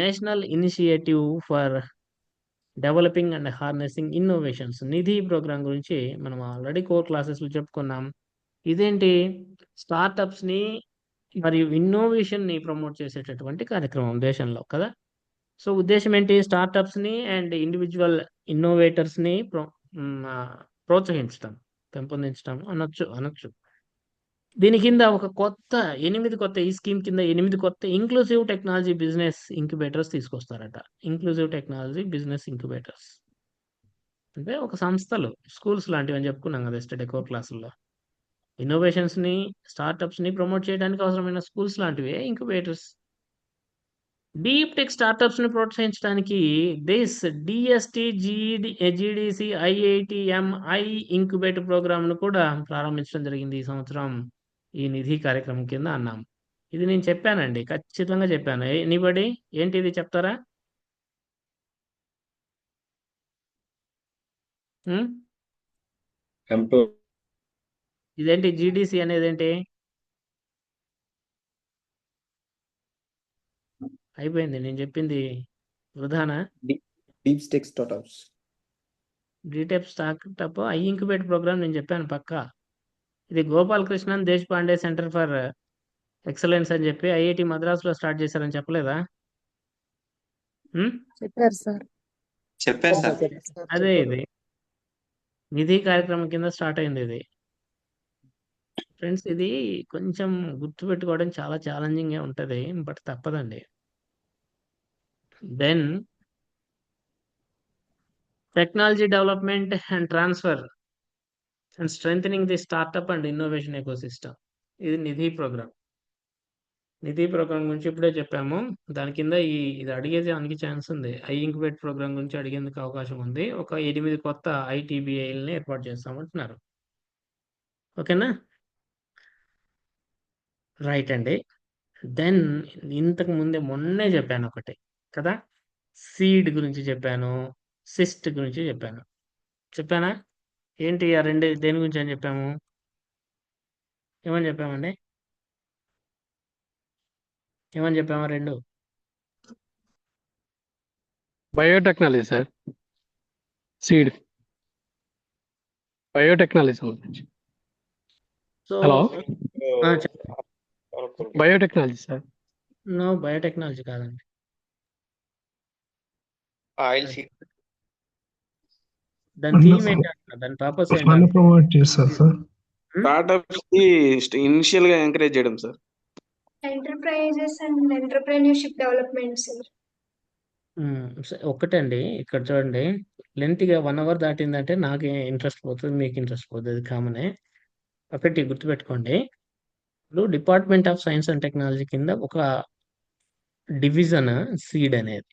national initiative for developing and harnessing innovations NIDHI programme గురించి మనం ఆల్రెడీ కోర్ క్లాసెస్ లో చెప్పుకున్నాం. ఇదేంటి, స్టార్టప్స్ ని మరియు ఇన్నోవేషన్ ని ప్రమోట్ చేసేటటువంటి కార్యక్రమం దేశంలో కదా. సో ఉద్దేశం ఏంటి, స్టార్టప్స్ ని అండ్ ఇండివిజువల్ ఇన్నోవేటర్స్ ని ప్రోత్సహించడం, పెంపొందించడం అనొచ్చు. దీని కింద ఒక కొత్త 8 కొత్త ఈ స్కీమ్ కింద 8 కొత్త ఇంక్లూసివ్ టెక్నాలజీ బిజినెస్ ఇంక్యుబేటర్స్ తీసుకొస్తారట. ఇంక్లూసివ్ టెక్నాలజీ బిజినెస్ ఇంక్యుబేటర్స్ అంటే ఒక సంస్థలు, స్కూల్స్ లాంటివి అని చెప్పుకున్నాం కదా ఎస్టర్డే కోర్ క్లాసుల్లో. ఇన్నోవేషన్స్ ని, స్టార్టప్స్ ని ప్రమోట్ చేయడానికి అవసరమైన స్కూల్స్ లాంటివే ఇంక్యుబేటర్స్. డీప్ టెక్ స్టార్టప్స్ ని ప్రోత్సహించడానికి DST GDC IITMI incubator programme ను కూడా ప్రారంభించడం జరిగింది ఈ సంవత్సరం ఈ నిధి కార్యక్రమం కింద అన్నాం. ఇది నేను చెప్పానండి, ఖచ్చితంగా చెప్పాను. ఎనీబడి ఏంటి ఇది చెప్తారా? ఇదేంటి జిడిసి అనేది ఏంటి? అయిపోయింది నేను చెప్పింది వృధానా? డీప్ స్టెక్ startups. Deep tech startup I incubator programme నేను చెప్పాను పక్కా. ఇది Gopalakrishnan Deshpande centre for excellence అని చెప్పి ఐఐటి మద్రాసులో స్టార్ట్ చేశారని చెప్పలేదా? చెప్పారు సార్. చెప్పారు సార్. అదే ఇది నిధి కార్యక్రమం కింద స్టార్ట్ అయింది ఇది. ఫ్రెండ్స్ ఇది కొంచెం గుర్తుపెట్టుకోవడం చాలా ఛాలెంజింగ్ గా ఉంటది, బట్ తప్పదండి. Then technology development and transfer and strengthening the startup and innovation ecosystem. ఇది నిధి ప్రోగ్రామ్. నిధి ప్రోగ్రామ్ గురించి ఇప్పుడే చెప్పాము. దాని కింద ఇది అడిగేదానికి ఛాన్స్ ఉంది. ఐ ఇంక్యుబేట్ ప్రోగ్రామ్ గురించి అడిగేందుకు అవకాశం ఉంది. ఒక 8 కొత్త ఐటీబీఐల్ని ఏర్పాటు చేస్తామంటున్నారు. ఓకేనా? రైట్ అండి. దెన్ ఇంతకు ముందే మొన్నే చెప్పాను ఒకటి కదా, సీడ్ గురించి చెప్పాను, సిస్ట్ గురించి చెప్పానా? ఏంటి ఆ రెండు దేని గురించి అని చెప్పాము? ఏమని చెప్పామండి? ఏమని చెప్పాము రెండు? బయోటెక్నాలజీ సార్, సీడ్ బయోటెక్నాలజీ గురించి. So hello, biotechnology sir. No, biotechnology కాదండి. Oil seed. దాని థీమ్ ఏంటంటే, దాని పర్పస్ ఏంటంటే ప్రమోట్ చేస్తారు సార్. స్టార్ట్అప్స్ కి ఇనిషియల్ గా ఎంకరేజ్ చేయడం sir. Enterprises and entrepreneurship development sir. ఒక్కటండి, ఇక్కడ చూడండి, లెంత్గా 1 అవర్ దాటిందంటే నాకు ఇంట్రెస్ట్ పోతుంది, మీకు ఇంట్రెస్ట్ పోతుంది, అది కామనే. ఒకటి గుర్తుపెట్టుకోండి, ఇప్పుడు department of science and technology కింద ఒక డివిజన్ సీడ్ అనేది.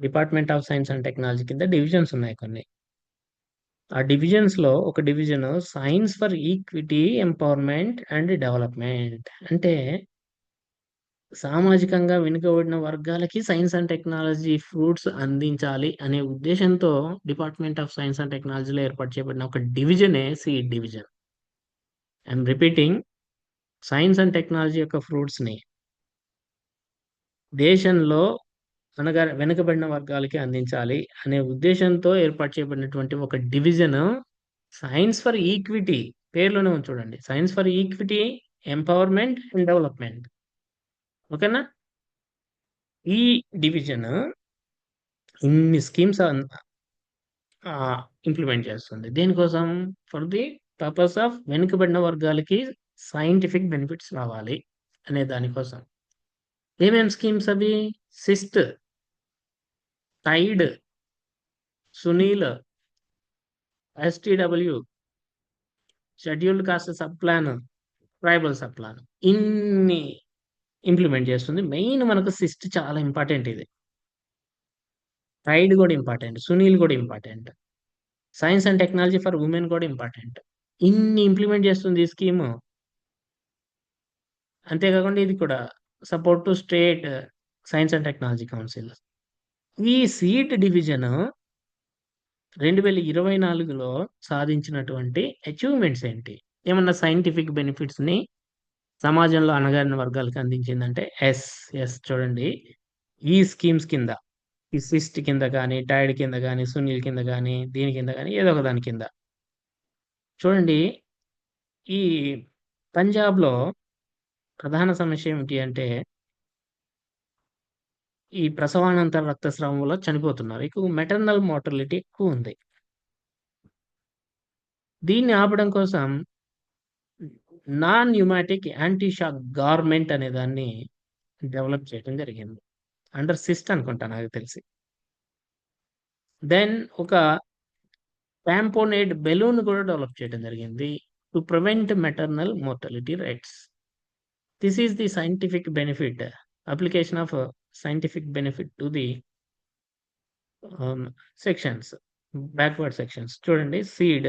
Department of science and technology కింద డివిజన్స్ ఉన్నాయి కొన్ని. ఆ డివిజన్స్ లో ఒక division science for equity, empowerment and development. అంటే సామాజికంగా వెనుకబడిన వర్గాలకి సైన్స్ అండ్ టెక్నాలజీ ఫ్రూట్స్ అందించాలి అనే ఉద్దేశంతో డిపార్ట్మెంట్ ఆఫ్ సైన్స్ అండ్ టెక్నాలజీలో ఏర్పాటు చేయబడిన ఒక డివిజనే SEED division. I'm repeating, science and technology యొక్క ఫ్రూట్స్ ని దేశంలో అనగా వెనుకబడిన వర్గాలకి అందించాలి అనే ఉద్దేశంతో ఏర్పాటు చేయబడినటువంటి ఒక డివిజన్ సైన్స్ ఫర్ ఈక్విటీ. పేర్లోనే ఉంది చూడండి, science for equity, empowerment and development. ఓకేనా? ఈ డివిజన్ ఇన్ని స్కీమ్స్ ఇంప్లిమెంట్ చేస్తుంది. దేనికోసం? ఫర్ ది పర్పస్ ఆఫ్ వెనుకబడిన వర్గాలకి సైంటిఫిక్ బెనిఫిట్స్ రావాలి అనే దానికోసం. ఏమేం స్కీమ్స్ అవి? SYST, TIDE, SUNIL, STW, scheduled caste sub plan, tribal sub plan. ఇన్ని ఇంప్లిమెంట్ చేస్తుంది. మెయిన్ మనకు సిస్ట్ చాలా ఇంపార్టెంట్ ఇది. టైడ్ కూడా ఇంపార్టెంట్, సునీల్ కూడా important, science and technology for women కూడా ఇంపార్టెంట్. ఇన్ని ఇంప్లిమెంట్ చేస్తుంది ఈ స్కీమ్. అంతేకాకుండా ఇది కూడా support to state science and technology council. ఈ సీట్ డివిజన్ 2024లో సాధించినటువంటి అచీవ్మెంట్స్ ఏంటి? ఏమన్నా సైంటిఫిక్ బెనిఫిట్స్ ని సమాజంలో అణగారిన వర్గాలకు అందించిందంటే ఎస్ చూడండి, ఈ స్కీమ్స్ కింద, ఈ సిస్ట్ కింద కానీ, టైడ్ కింద కానీ, సునీల్ కింద కానీ, దీని కింద కానీ, ఏదో ఒక దాని కింద. చూడండి, ఈ పంజాబ్లో ప్రధాన సమస్య ఏమిటి అంటే ఈ ప్రసవానంతర రక్తస్రావం వల్ల చనిపోతున్నారు. ఎక్కువ మెటర్నల్ మోర్టాలిటీ ఎక్కువ ఉంది. దీన్ని ఆపడం కోసం non pneumatic anti shock garment అనే దాన్ని డెవలప్ చేయడం జరిగింది. అండర్ సిస్ట్ అనుకుంటా నాకు తెలిసి. దెన్ ఒక ప్యాంపోనేట్ బెలూన్ కూడా డెవలప్ చేయడం జరిగింది to prevent maternal mortality rates. This is the scientific benefit, application of scientific benefit to the sections, backward sections. చూడండి, సీడ్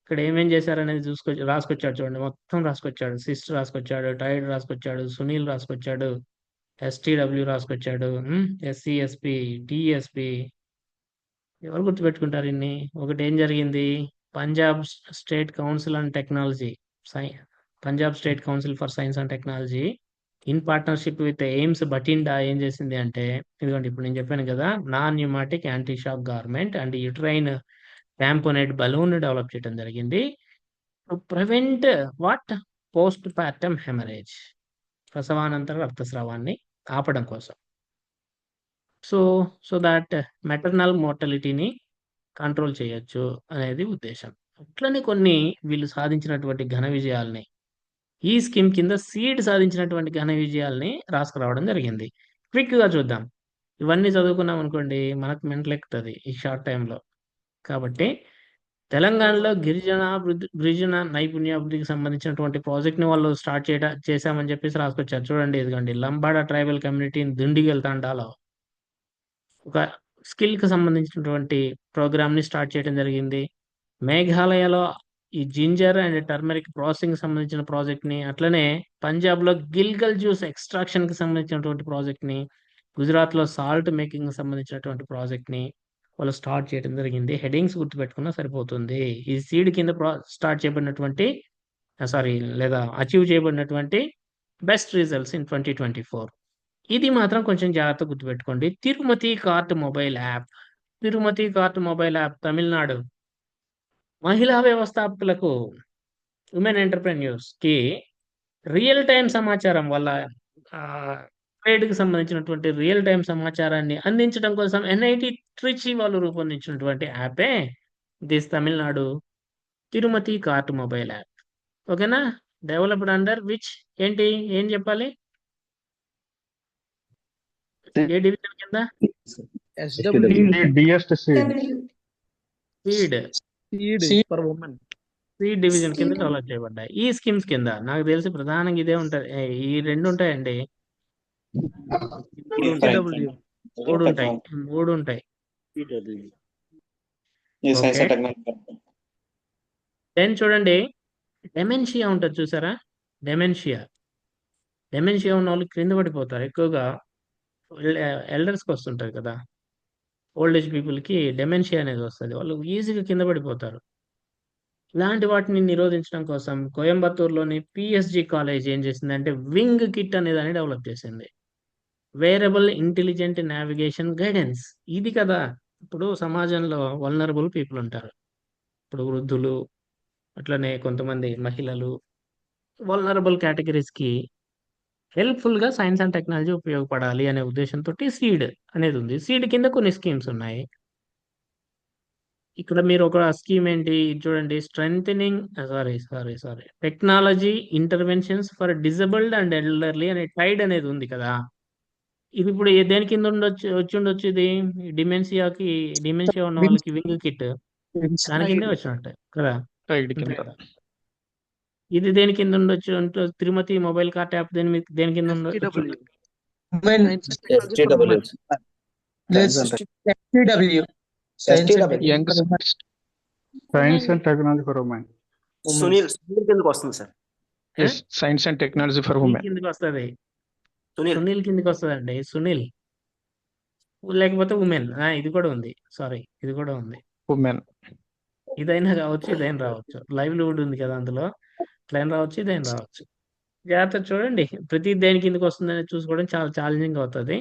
ఇక్కడ ఏమేం చేశారనేది రాసుకొచ్చాడు. చూడండి, మొత్తం రాసుకొచ్చాడు. సిస్ట్ రాసుకొచ్చాడు, టైడ్ రాసుకొచ్చాడు, సునీల్ రాసుకొచ్చాడు, ఎస్టీడబ్ల్యూ రాసుకొచ్చాడు, ఎస్సీ, ఎస్పీ, టిఎస్పి. ఎవరు గుర్తుపెట్టుకుంటారు ఇన్ని? ఒకటి ఏం జరిగింది, Punjab state council and technology, Punjab state council for science and technology in partnership with AIIMS Bathinda ఏం చేసింది అంటే, ఇదిగోండి ఇప్పుడు నేను చెప్పాను కదా, non pneumatic anti shock garment and uterine tamponade balloon develop చేయడం జరిగింది to prevent what, post partum haemorrhage, ప్రసవానంతర రక్తస్రావాన్ని ఆపడం కోసం. సో దాట్ మెటర్నల్ మోర్టాలిటీని కంట్రోల్ చేయొచ్చు అనేది ఉద్దేశం. అట్లనే కొన్ని వీళ్ళు సాధించినటువంటి ఘన విజయాల్ని ఈ స్కీమ్ కింద సీడ్ సాధించినటువంటి ఘన విజయాల్ని రాసుకురావడం జరిగింది. క్విక్గా చూద్దాం. ఇవన్నీ చదువుకున్నాం అనుకోండి, మనకు మెంటలెక్కుతుంది ఈ షార్ట్ టైంలో. కాబట్టి తెలంగాణలో గిరిజన నైపుణ్యాభివృద్ధికి సంబంధించినటువంటి ప్రాజెక్ట్ని వాళ్ళు స్టార్ట్ చేశామని చెప్పేసి రాసుకొచ్చారు. చూడండి, ఇదిగోండి, లంబాడ ట్రైబల్ కమ్యూనిటీ దిండిగల్ తండాలో ఒక స్కిల్కి సంబంధించినటువంటి ప్రోగ్రామ్ని స్టార్ట్ చేయడం జరిగింది. మేఘాలయలో ఈ జింజర్ అండ్ టర్మరిక్ ప్రాసెసింగ్ సంబంధించిన ప్రాజెక్ట్ని, అట్లనే పంజాబ్లో గిల్గల్ జ్యూస్ ఎక్స్ట్రాక్షన్కి సంబంధించినటువంటి ప్రాజెక్ట్ని, గుజరాత్లో సాల్ట్ మేకింగ్ సంబంధించినటువంటి ప్రాజెక్ట్ని వాళ్ళు స్టార్ట్ చేయడం జరిగింది. హెడింగ్స్ గుర్తుపెట్టుకున్నా సరిపోతుంది. ఈ సీడ్ కింద స్టార్ట్ చేయబడినటువంటి అచీవ్ చేయబడినటువంటి బెస్ట్ రిజల్ట్స్ ఇన్ 2024. ఇది మాత్రం కొంచెం జాగ్రత్త గుర్తుపెట్టుకోండి. Thirumathi cart mobile app, Thirumathi cart mobile app Tamil Nadu మహిళా వ్యవస్థాపకులకు, ఉమెన్ ఎంటర్ప్రెన్యూర్స్కి రియల్ టైం సమాచారం, వాళ్ళ ట్రేడ్కి సంబంధించినటువంటి రియల్ టైం సమాచారాన్ని అందించడం కోసం ఎన్ఐటి ట్రిచి వాళ్ళు రూపొందించినటువంటి యాపే this Tamil Nadu Thirumathi cart mobile app. ఓకేనా? డెవలప్డ్ అండర్ విచ్, ఏం చెప్పాలి, ఏ డివిజన్ కింద? సీడ్ డివిజన్ కింద డెవలప్ చేయబడ్డాయి. ఈ స్కీమ్స్ కింద నాకు తెలిసి ప్రధానంగా ఇదే ఉంటాయి, ఈ రెండు ఉంటాయండి, మూడు ఉంటాయి. దెన్ చూడండి, డెమెన్షియా ఉంటుంది చూసారా, డెమెన్షియా ఉన్న వాళ్ళు క్రింద పడిపోతారు ఎక్కువగా. ఎల్డర్స్కి వస్తుంటుంది కదా, ఓల్డ్ ఏజ్ పీపుల్కి డెమెన్షియా అనేది వస్తుంది, వాళ్ళు ఈజీగా కింద పడిపోతారు. ఇలాంటి వాటిని నిరోధించడం కోసం కోయంబత్తూరులోని పిఎస్జి కాలేజ్ ఏం చేసిందంటే వింగ్ కిట్ అనే దాన్ని డెవలప్ చేసింది. Wearable intelligent navigation guidance. ఇది కదా, ఇప్పుడు సమాజంలో వల్నరబుల్ పీపుల్ ఉంటారు, ఇప్పుడు వృద్ధులు, అట్లనే కొంతమంది మహిళలు, వల్నరబుల్ కేటగిరీస్కి హెల్ప్ఫుల్గా సైన్స్ అండ్ టెక్నాలజీ ఉపయోగపడాలి అనే ఉద్దేశంతో సీడ్ అనేది ఉంది. సీడ్ కింద కొన్ని స్కీమ్స్ ఉన్నాయి. ఇక్కడ మీరు ఒక స్కీమ్ ఏంటి చూడండి, strengthening technology interventions for disabled and elderly అనే టైడ్ అనేది ఉంది కదా. ఇది ఇప్పుడు దేని కింద వచ్చి ఉండొచ్చు, ఇది డిమెన్షియా ఉన్న వాళ్ళకి వింగ్ కిట్ దాని కిందే వచ్చినట్టే కదా. ఇది దేని కింద ఉండొచ్చు అంటే తిరుమతి మొబైల్ కార్ట్ యాప్ దేని కింద ఉండొచ్చు? STW. Science and technology for women. Sunil కిందకి వస్తుంది sir. Science and technology for Sunil women. కిందకి వస్తుంది. సునీల్ సునీల్ కిందకి వస్తుందండి. సునీల్ లేకపోతే ఉమెన్. ఇది కూడా ఉంది. సారీ, ఇది కూడా ఉంది. ఉమెన్. ఇదైనా కావచ్చు, ఇదైనా రావచ్చు. లైవ్లీవుడ్ ఉంది కదా అందులో, ఇట్లైనా రావచ్చు, ఇదైనా రావచ్చు. జాగ్రత్త చూడండి, ప్రతి దేని కిందకి వస్తుందని చూసుకోవడం చాలా ఛాలెంజింగ్ అవుతుంది.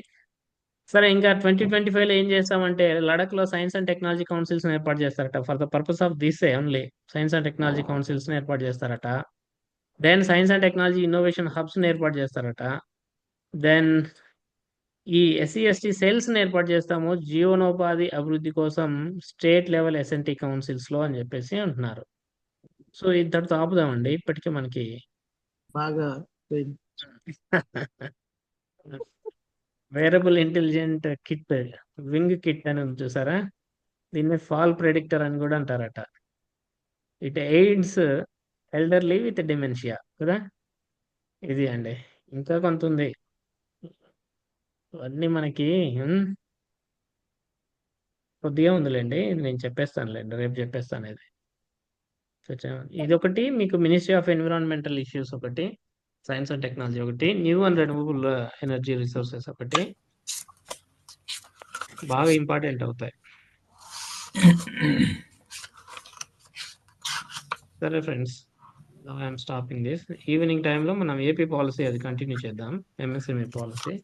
సరే, ఇంకా 2025లో ఏం చేస్తామంటే లడఖ్ లో సైన్స్ అండ్ టెక్నాలజీ కౌన్సిల్స్ ఏర్పాటు చేస్తారట. For the purpose of this only science and technology councils ఏర్పాటు చేస్తారట. Then science and technology innovation hubs ఏర్పాటు చేస్తారట. దెన్ ఈ SC/ST సెల్స్ ఏర్పాటు చేస్తాము జీవనోపాధి అభివృద్ధి కోసం స్టేట్ లెవెల్ SNT కౌన్సిల్స్ లో అని చెప్పేసి అంటున్నారు. సో ఇంతటితో ఆపుదామండి, ఇప్పటికే మనకి బాగా wearable intelligent kit, wing kit అని ఉంది చూసారా, దీన్ని ఫాల్ ప్రెడిక్టర్ అని కూడా అంటారట. It aids elderly with dementia కదా. ఇది అండి, ఇంకా కొంత ఉంది. అన్నీ మనకి కొద్దిగా ఉందిలేండి, నేను చెప్పేస్తానులేండి, రేపు చెప్పేస్తాను. ఇది ఒకటి మీకు మినిస్ట్రీ ఆఫ్ ఎన్విరాన్మెంటల్ ఇష్యూస్ ఒకటి, సైన్స్ అండ్ టెక్నాలజీ ఒకటి, new and renewable energy resources ఒకటి బాగా ఇంపార్టెంట్ అవుతాయి. సరే friends, I'm stopping this. Evening టైంలో మనం ఏపీ పాలసీ అది కంటిన్యూ చేద్దాం, MSME పాలసీ.